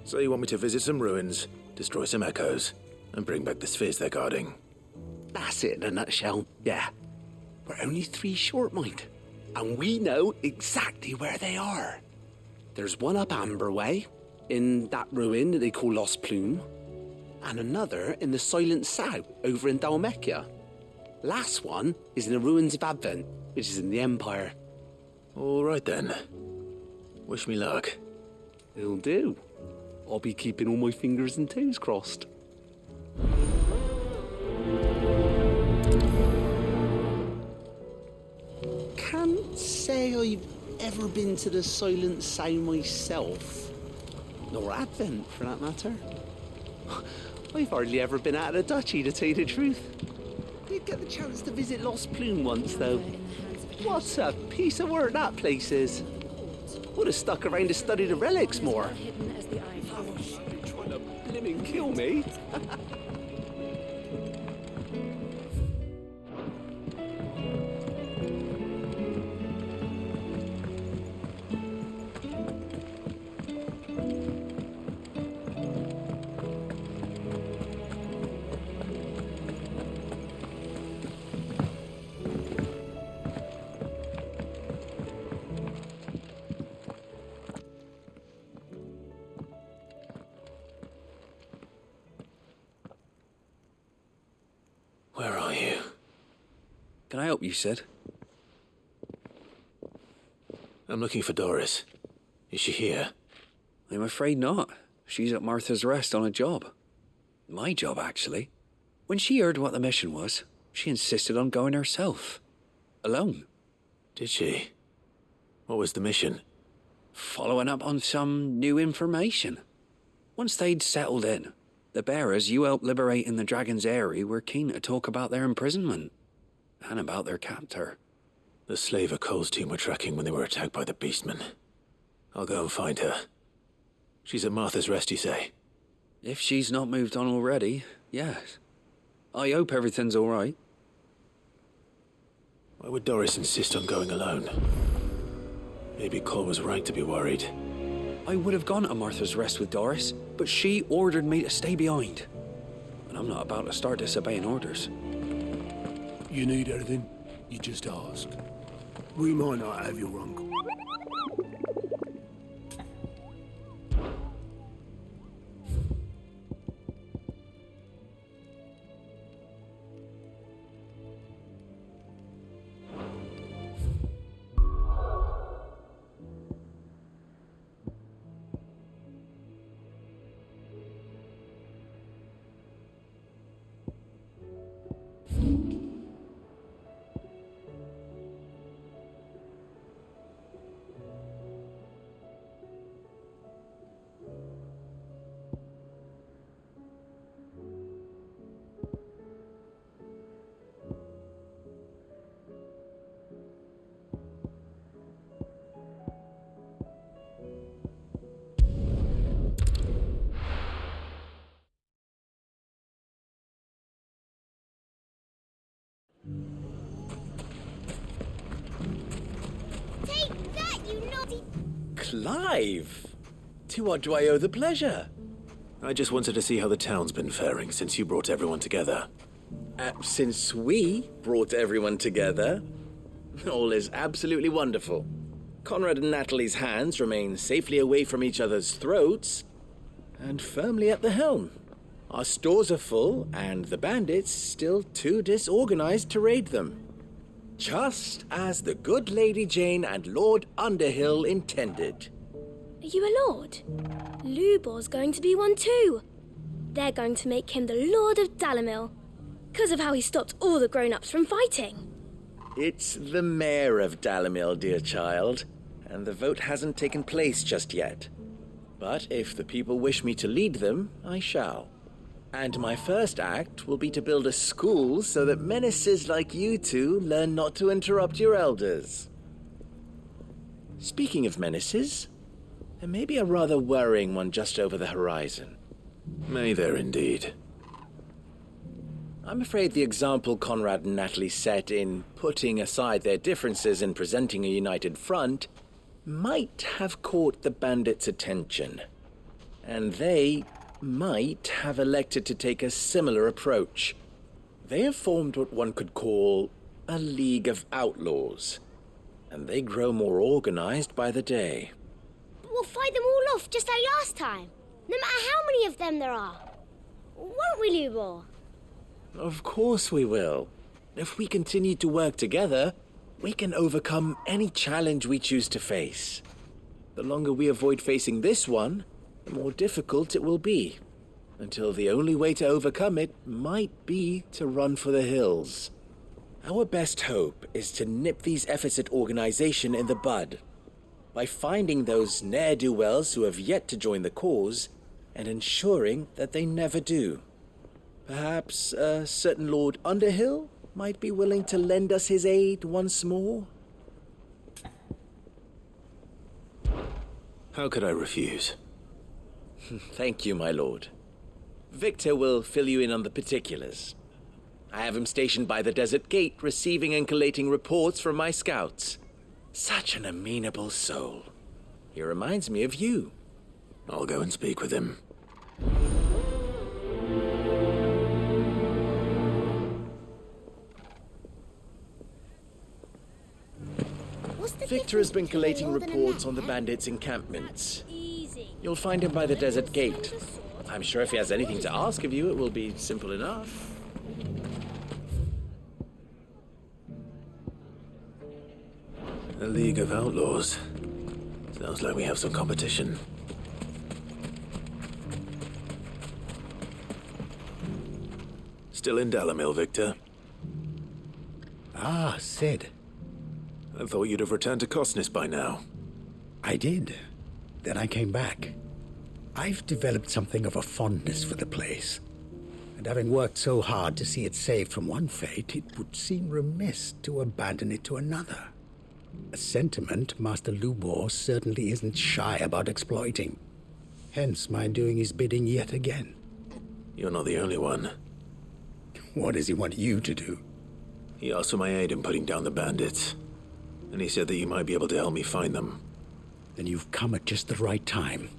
So you want me to visit some ruins, destroy some echoes, and bring back the spheres they're guarding? That's it in a nutshell, yeah. We're only 3 short, mind, and we know exactly where they are. There's one up Amber Way, in that ruin that they call Lost Plume, and another in the Silent South over in Dalmekia. Last one is in the ruins of Advent, which is in the Empire. All right then. Wish me luck. It'll do. I'll be keeping all my fingers and toes crossed. Can't say I've ever never been to the Silent Sound myself. Nor Advent, for that matter. I've hardly ever been out of the duchy, to tell you the truth. Did get the chance to visit Lost Plume once, though. What a piece of work that place is. Would have stuck around to study the relics more. Trying to blimmin' kill me. Where are you? Can I help you, Sid? I'm looking for Doris. Is she here? I'm afraid not. She's at Martha's Rest on a job. My job, actually. When she heard what the mission was, she insisted on going herself. Alone. Did she? What was the mission? Following up on some new information. Once they'd settled in, the bearers you helped liberate in the Dragon's Eyrie were keen to talk about their imprisonment. And about their captor. The slaver Cole's team were tracking when they were attacked by the Beastmen. I'll go and find her. She's at Martha's Rest, you say? If she's not moved on already, yes. I hope everything's all right. Why would Doris insist on going alone? Maybe Cole was right to be worried. I would have gone to Martha's Rest with Doris, but she ordered me to stay behind. And I'm not about to start disobeying orders. You need anything, you just ask. We might not have your uncle. Take that, you naughty... Clive! To what do I owe the pleasure? I just wanted to see how the town's been faring since you brought everyone together. Since we brought everyone together, all is absolutely wonderful. Conrad and Natalie's hands remain safely away from each other's throats and firmly at the helm. Our stores are full, and the bandits still too disorganized to raid them. Just as the good Lady Jane and Lord Underhill intended. Are you a lord? Lubor's going to be one too. They're going to make him the Lord of Dalimil, because of how he stopped all the grown-ups from fighting. It's the mayor of Dalimil, dear child, and the vote hasn't taken place just yet. But if the people wish me to lead them, I shall. And my first act will be to build a school so that menaces like you two learn not to interrupt your elders. Speaking of menaces, there may be a rather worrying one just over the horizon. May there indeed. I'm afraid the example Conrad and Natalie set in putting aside their differences and presenting a united front might have caught the bandits' attention. And they might have elected to take a similar approach. They have formed what one could call a League of Outlaws, and they grow more organized by the day. But we'll fight them all off just like last time, no matter how many of them there are. Won't we, Lubor? Of course we will. If we continue to work together, we can overcome any challenge we choose to face. The longer we avoid facing this one, the more difficult it will be, until the only way to overcome it might be to run for the hills. Our best hope is to nip these efforts at organization in the bud. by finding those ne'er-do-wells who have yet to join the cause and ensuring that they never do. Perhaps a certain Lord Underhill might be willing to lend us his aid once more? How could I refuse? Thank you, my lord. Victor will fill you in on the particulars. I have him stationed by the desert gate, receiving and collating reports from my scouts. Such an amenable soul. He reminds me of you. I'll go and speak with him. Victor has been collating reports on the bandits' encampments. You'll find him by the desert gate. I'm sure if he has anything to ask of you, it will be simple enough. A League of Outlaws. Sounds like we have some competition. Still in Dalamil, Victor? Ah, Sid. I thought you'd have returned to Cosnis by now. I did. Then I came back. I've developed something of a fondness for the place. And having worked so hard to see it saved from one fate, it would seem remiss to abandon it to another. A sentiment Master Lubor certainly isn't shy about exploiting. Hence my doing his bidding yet again. You're not the only one. What does he want you to do? He asked for my aid in putting down the bandits. And he said that you might be able to help me find them. Then you've come at just the right time.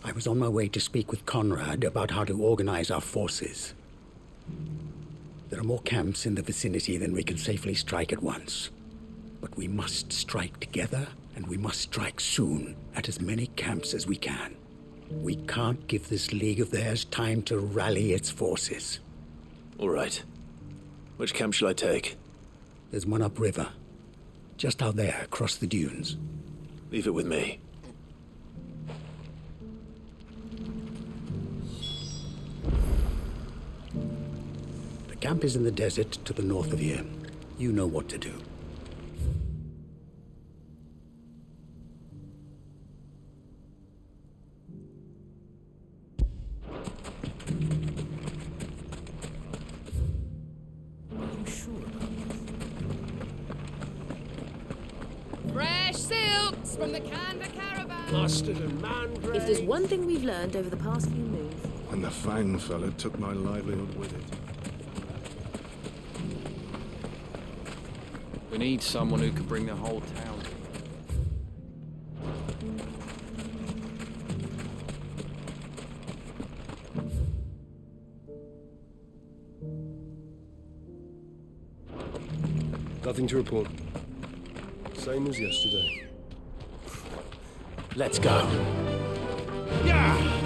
I was on my way to speak with Conrad about how to organize our forces. There are more camps in the vicinity than we can safely strike at once. But we must strike together, and we must strike soon at as many camps as we can. We can't give this league of theirs time to rally its forces. All right. Which camp shall I take? There's one upriver. Just out there, across the dunes. Leave it with me. The camp is in the desert to the north of here. You know what to do. Fresh silks from the Canva caravan. Mustard and mandrake. If there's one thing we've learned over the past few moons, And the Fang fella took my livelihood with it. We need someone who can bring the whole town together. Nothing to report. Same as yesterday. Let's go. Yeah!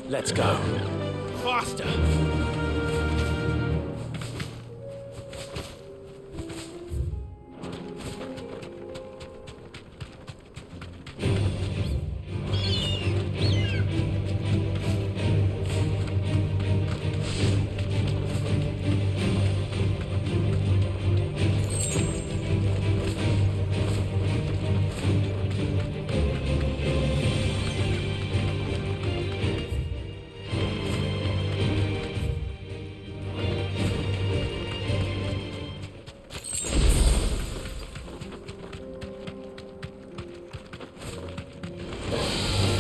Let's go. Faster!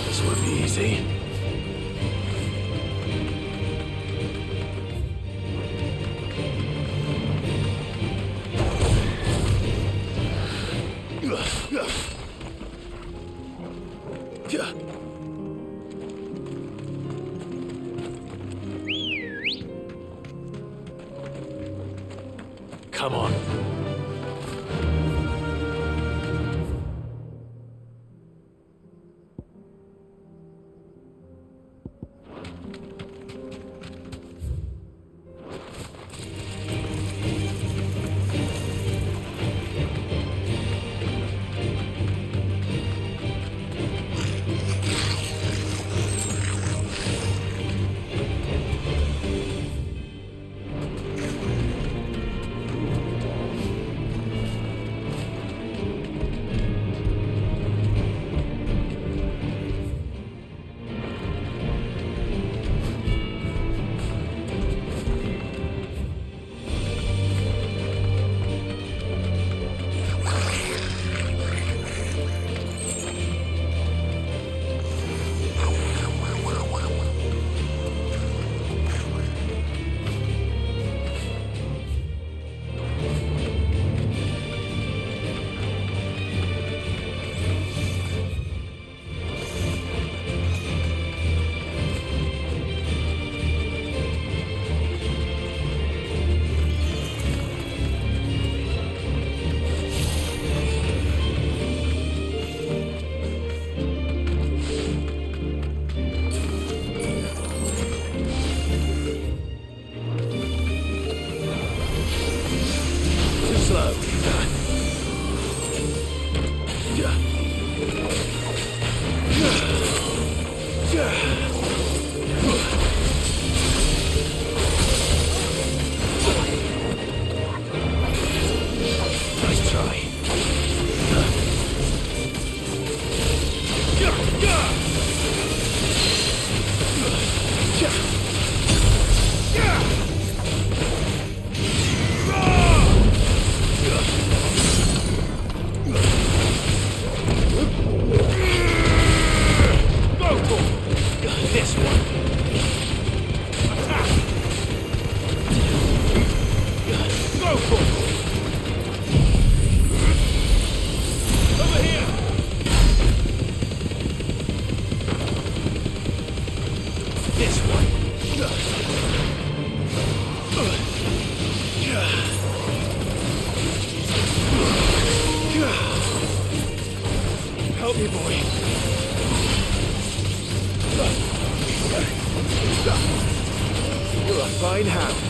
This won't be easy. Come on. Help me, boy. You're a fine hound.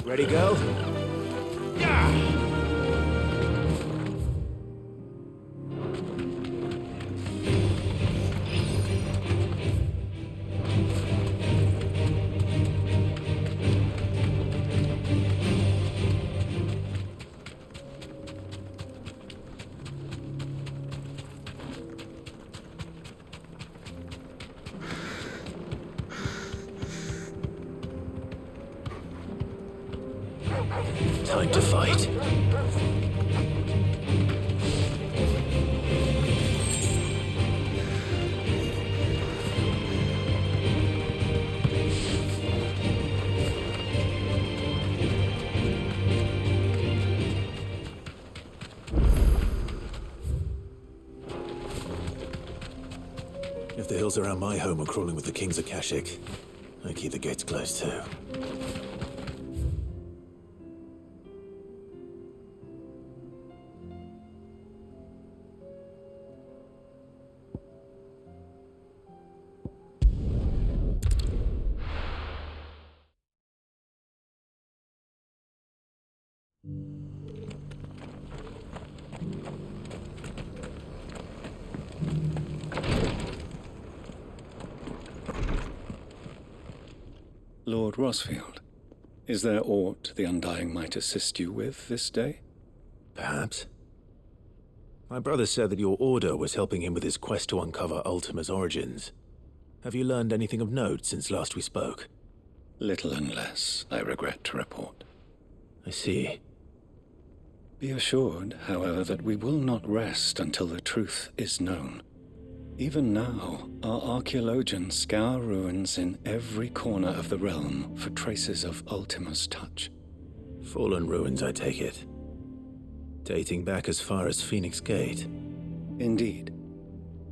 Ready, girl? Time to fight. If the hills around my home are crawling with the King's Akashic, I keep the gates closed too. Lord Rosfield, is there aught the Undying might assist you with this day? Perhaps. My brother said that your order was helping him with his quest to uncover Ultima's origins. Have you learned anything of note since last we spoke? Little and less, I regret to report. I see. Be assured, however, that we will not rest until the truth is known. Even now, our archaeologians scour ruins in every corner of the realm for traces of Ultima's touch. Fallen ruins, I take it. Dating back as far as Phoenix Gate. Indeed.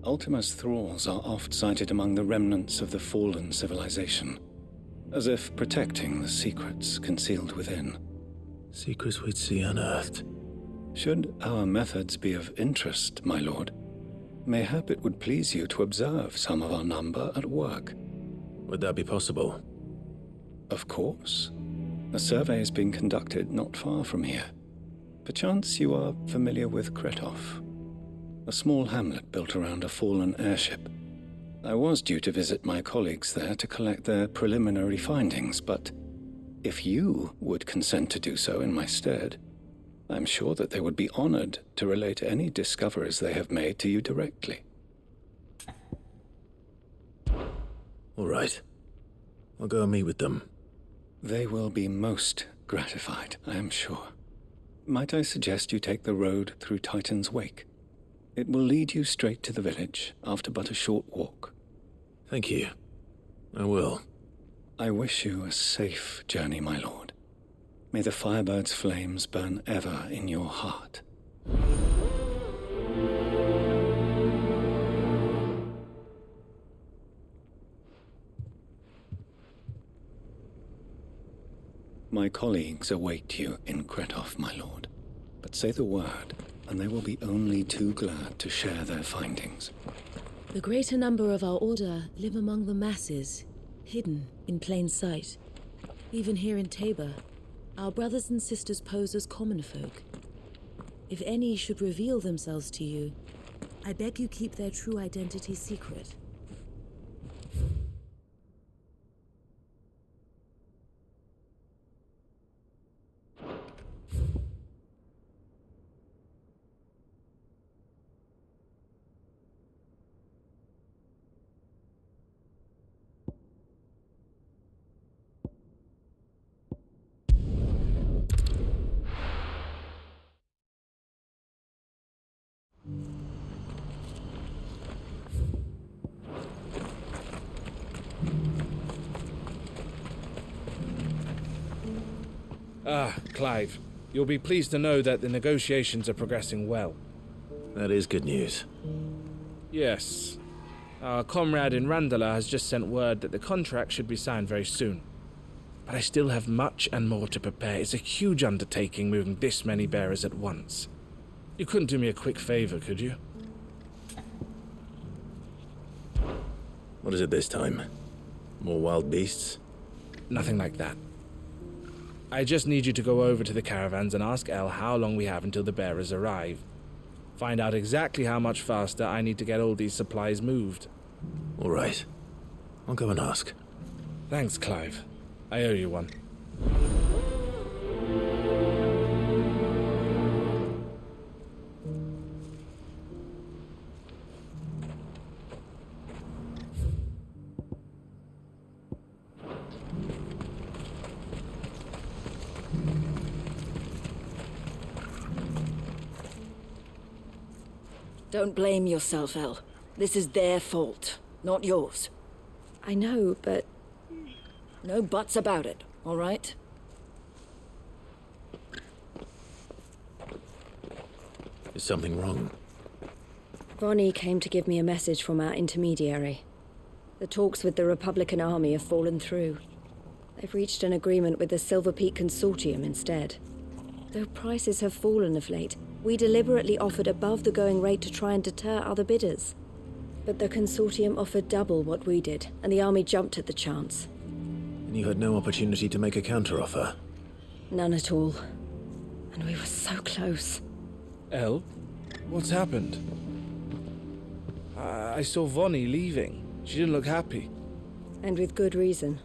Ultima's thralls are oft sighted among the remnants of the fallen civilization, as if protecting the secrets concealed within. Secrets we'd see unearthed. Should our methods be of interest, my lord, mayhap it would please you to observe some of our number at work. Would that be possible? Of course. A survey is being conducted not far from here. Perchance you are familiar with Kretov, a small hamlet built around a fallen airship. I was due to visit my colleagues there to collect their preliminary findings, but if you would consent to do so in my stead, I'm sure that they would be honored to relate any discoveries they have made to you directly. All right. I'll go and meet with them. They will be most gratified, I am sure. Might I suggest you take the road through Titan's Wake? It will lead you straight to the village after but a short walk. Thank you. I will. I wish you a safe journey, my lord. May the Firebird's flames burn ever in your heart. My colleagues await you in Kretov, my lord. But say the word, and they will be only too glad to share their findings. The greater number of our order live among the masses, hidden in plain sight. Even here in Tabor, our brothers and sisters pose as common folk. If any should reveal themselves to you, I beg you keep their true identity secret. Clive, you'll be pleased to know that the negotiations are progressing well. That is good news. Yes. Our comrade in Randala has just sent word that the contract should be signed very soon. But I still have much and more to prepare. It's a huge undertaking moving this many bearers at once. You couldn't do me a quick favor, could you? What is it this time? More wild beasts? Nothing like that. I just need you to go over to the caravans and ask Elle how long we have until the bearers arrive. Find out exactly how much faster I need to get all these supplies moved. All right. I'll go and ask. Thanks, Clive. I owe you one. Don't blame yourself, Elle. This is their fault, not yours. I know, but... No buts about it, all right? Is something wrong? Vonnie came to give me a message from our intermediary. The talks with the Republican Army have fallen through. They've reached an agreement with the Silver Peak Consortium instead. Though prices have fallen of late, we deliberately offered above the going rate to try and deter other bidders. But the Consortium offered double what we did, and the Army jumped at the chance. And you had no opportunity to make a counteroffer? None at all. And we were so close. Elle? What's happened? I saw Vonnie leaving. She didn't look happy. And with good reason.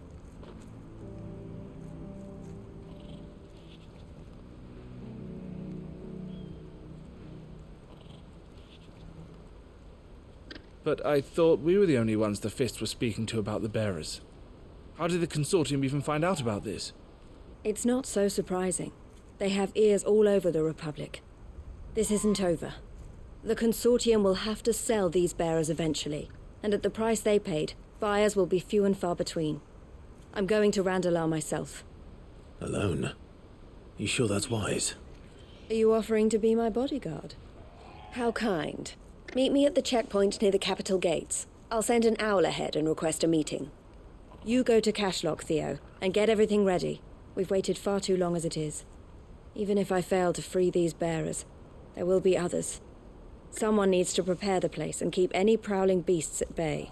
But I thought we were the only ones the Fist were speaking to about the bearers. How did the Consortium even find out about this? It's not so surprising. They have ears all over the Republic. This isn't over. The Consortium will have to sell these bearers eventually, and at the price they paid, buyers will be few and far between. I'm going to Randalar myself. Alone? You sure that's wise? Are you offering to be my bodyguard? How kind. Meet me at the checkpoint near the capital gates. I'll send an owl ahead and request a meeting. You go to Cashlock, Theo, and get everything ready. We've waited far too long as it is. Even if I fail to free these bearers, there will be others. Someone needs to prepare the place and keep any prowling beasts at bay.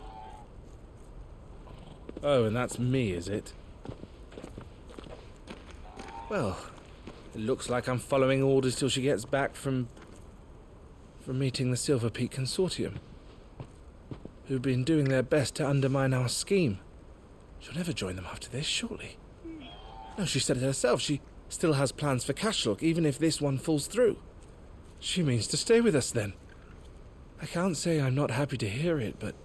Oh, and that's me, is it? Well, it looks like I'm following orders till she gets back from meeting the Silver Peak Consortium, who've been doing their best to undermine our scheme. She'll never join them after this, surely. No, she said it herself. She still has plans for Cashlock, even if this one falls through. She means to stay with us, then. I can't say I'm not happy to hear it, but...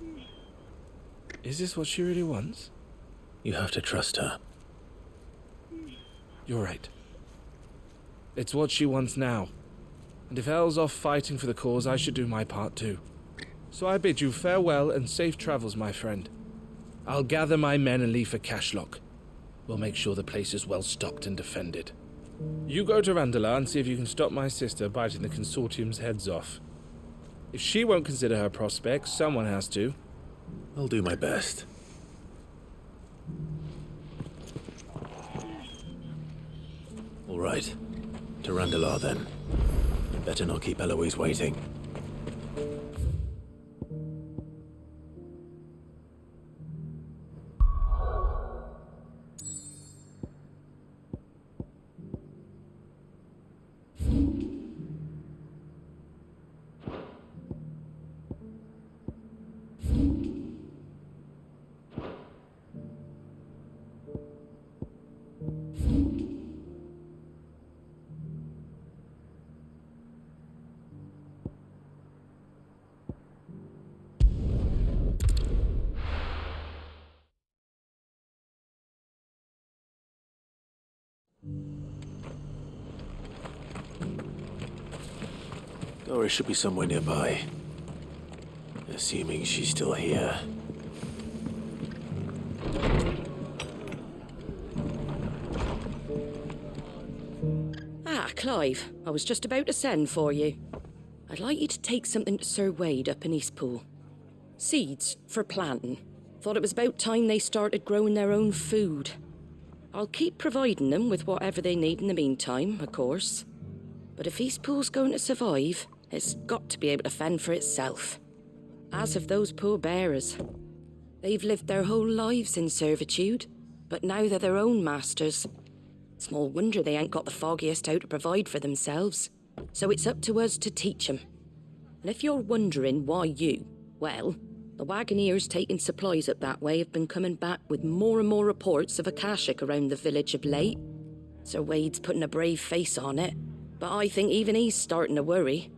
is this what she really wants? You have to trust her. You're right. It's what she wants now. And if Elle's off fighting for the cause, I should do my part too. So I bid you farewell and safe travels, my friend. I'll gather my men and leave for Cashlock. We'll make sure the place is well stocked and defended. You go to Randalar and see if you can stop my sister biting the Consortium's heads off. If she won't consider her prospects, someone has to. I'll do my best. All right. To Randalar, then. Better not keep Eloise waiting. Dora should be somewhere nearby. Assuming she's still here. Ah, Clive, I was just about to send for you. I'd like you to take something to Sir Wade up in Eastpool. Seeds for planting. Thought it was about time they started growing their own food. I'll keep providing them with whatever they need in the meantime, of course. But if Eastpool's going to survive, it's got to be able to fend for itself. As have those poor bearers. They've lived their whole lives in servitude, but now they're their own masters. Small wonder they ain't got the foggiest how to provide for themselves. So it's up to us to teach 'em. And if you're wondering why you, well, the Wagoneers taking supplies up that way have been coming back with more and more reports of Akashic around the village of late. Sir Wade's putting a brave face on it, but I think even he's starting to worry.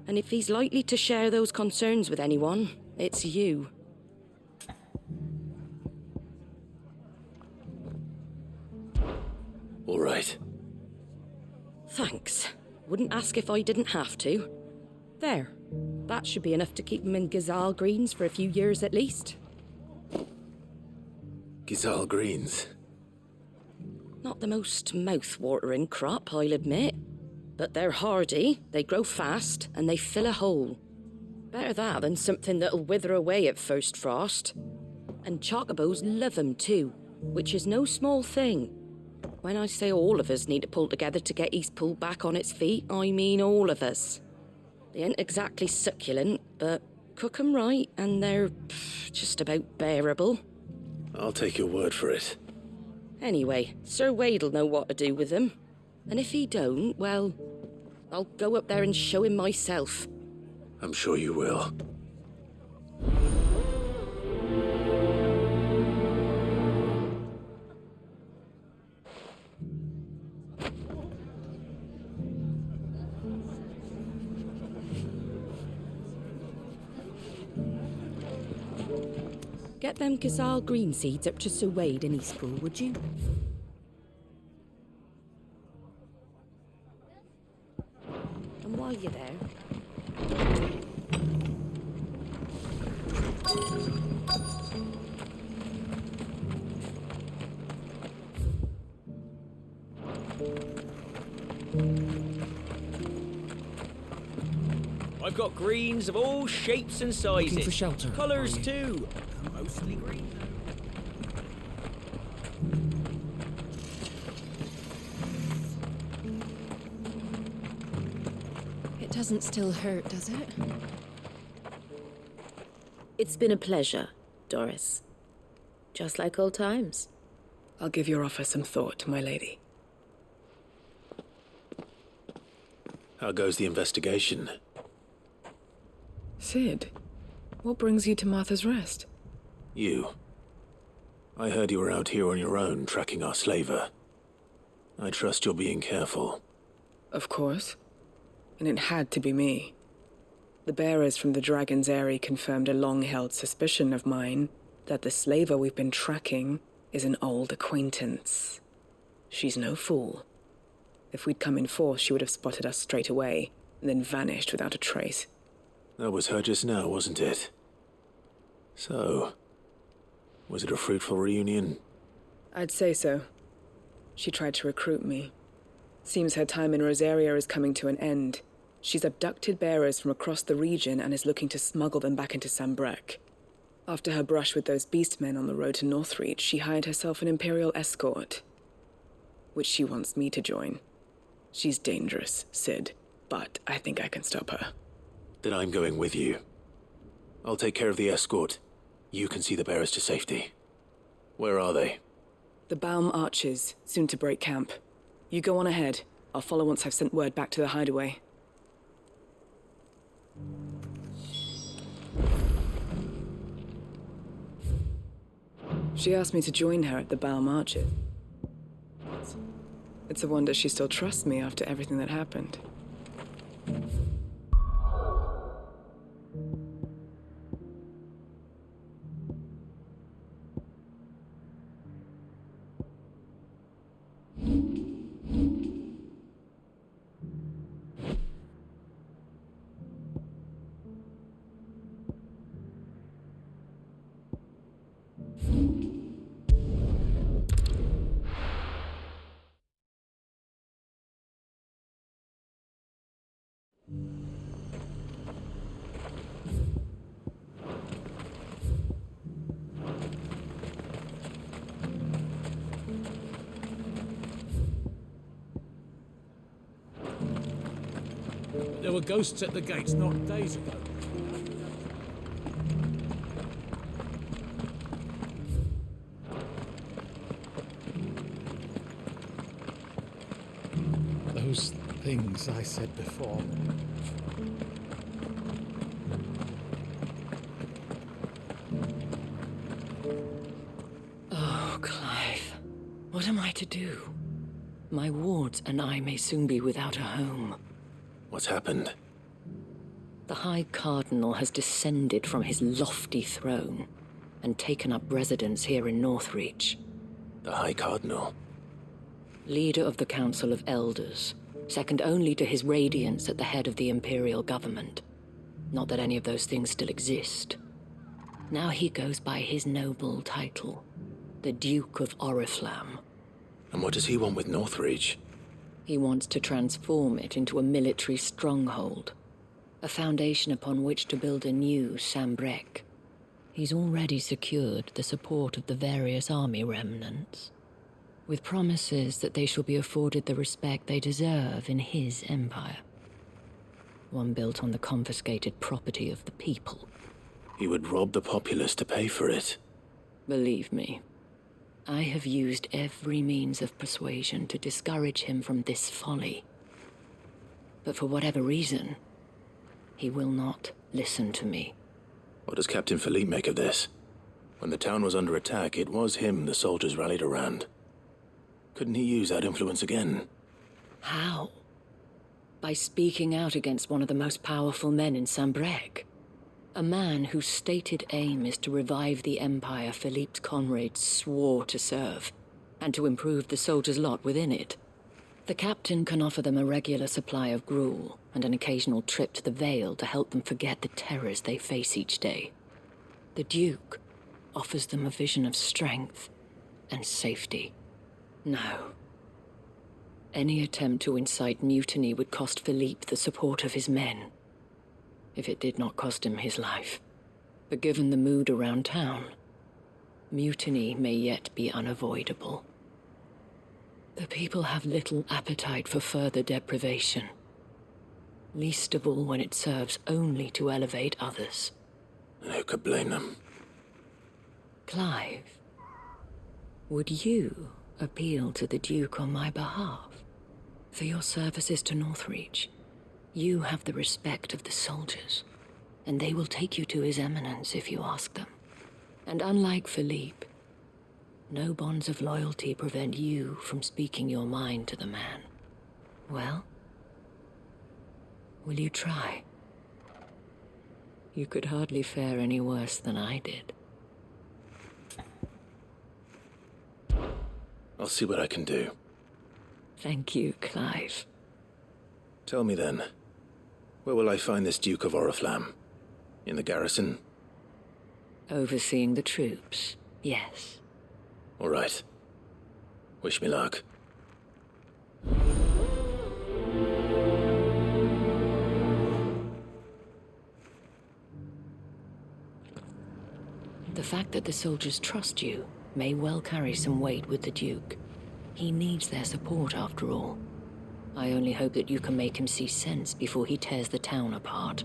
And if he's likely to share those concerns with anyone, it's you. All right. Thanks. Wouldn't ask if I didn't have to. There. That should be enough to keep him in Gazal Greens for a few years at least. Gazal Greens. Not the most mouth-watering crop, I'll admit. But they're hardy, they grow fast, and they fill a hole. Better that than something that'll wither away at first frost. And chocobos love 'em too, which is no small thing. When I say all of us need to pull together to get East Pool back on its feet, I mean all of us. They ain't exactly succulent, but cook 'em right and they're just about bearable. I'll take your word for it. Anyway, Sir Wade'll know what to do with them. And if he don't, well, I'll go up there and show him myself. I'm sure you will. Get them Gazal green seeds up to Sir Wade in East Pool, would you? And while you're there... I've got greens of all shapes and sizes. Looking for shelter, Colours too. Mostly green. It doesn't still hurt, does it? It's been a pleasure, Doris. Just like old times. I'll give your offer some thought, my lady. How goes the investigation? Sid, what brings you to Martha's Rest? You. I heard you were out here on your own, tracking our slaver. I trust you're being careful. Of course. And it had to be me. The bearers from the Dragon's Eyrie confirmed a long-held suspicion of mine that the slaver we've been tracking is an old acquaintance. She's no fool. If we'd come in force, she would have spotted us straight away, and then vanished without a trace. That was her just now, wasn't it? So, was it a fruitful reunion? I'd say so. She tried to recruit me. Seems her time in Rosaria is coming to an end. She's abducted bearers from across the region and is looking to smuggle them back into Sambrek. After her brush with those beastmen on the road to Northreach, she hired herself an Imperial escort, which she wants me to join. She's dangerous, Sid, but I think I can stop her. Then I'm going with you. I'll take care of the escort. You can see the bearers to safety. Where are they? The Baum Archers, soon to break camp. You go on ahead. I'll follow once I've sent word back to the hideaway. She asked me to join her at the Baum Archers. It's a wonder she still trusts me after everything that happened. There were ghosts at the gates not days ago. those things I said before. Oh, Clive. What am I to do? My wards and I may soon be without a home. What's happened? The High Cardinal has descended from his lofty throne and taken up residence here in Northreach. The High Cardinal? Leader of the Council of Elders, second only to his Radiance at the head of the Imperial government. Not that any of those things still exist. Now he goes by his noble title, the Duke of Oriflamme. And what does he want with Northreach? He wants to transform it into a military stronghold, a foundation upon which to build a new Sambrec. He's already secured the support of the various army remnants, with promises that they shall be afforded the respect they deserve in his empire. One built on the confiscated property of the people. He would rob the populace to pay for it. Believe me, I have used every means of persuasion to discourage him from this folly. But for whatever reason, he will not listen to me. What does Captain Philippe make of this? When the town was under attack, it was him the soldiers rallied around. Couldn't he use that influence again? How? By speaking out against one of the most powerful men in Sambrec. A man whose stated aim is to revive the empire Philippe's comrades swore to serve, and to improve the soldiers' lot within it. The captain can offer them a regular supply of gruel, and an occasional trip to the Vale to help them forget the terrors they face each day. The Duke offers them a vision of strength and safety. No. Any attempt to incite mutiny would cost Philippe the support of his men, if it did not cost him his life. But given the mood around town, mutiny may yet be unavoidable. The people have little appetite for further deprivation, least of all when it serves only to elevate others. And who could blame them? Clive, would you appeal to the Duke on my behalf? For your services to Northreach, you have the respect of the soldiers, and they will take you to His Eminence if you ask them. And unlike Philippe, no bonds of loyalty prevent you from speaking your mind to the man. Well, will you try? You could hardly fare any worse than I did. I'll see what I can do. Thank you, Clive. Tell me then, where will I find this Duke of Oriflamme? In the garrison? Overseeing the troops, yes. All right. Wish me luck. The fact that the soldiers trust you may well carry some weight with the Duke. He needs their support, after all. I only hope that you can make him see sense before he tears the town apart.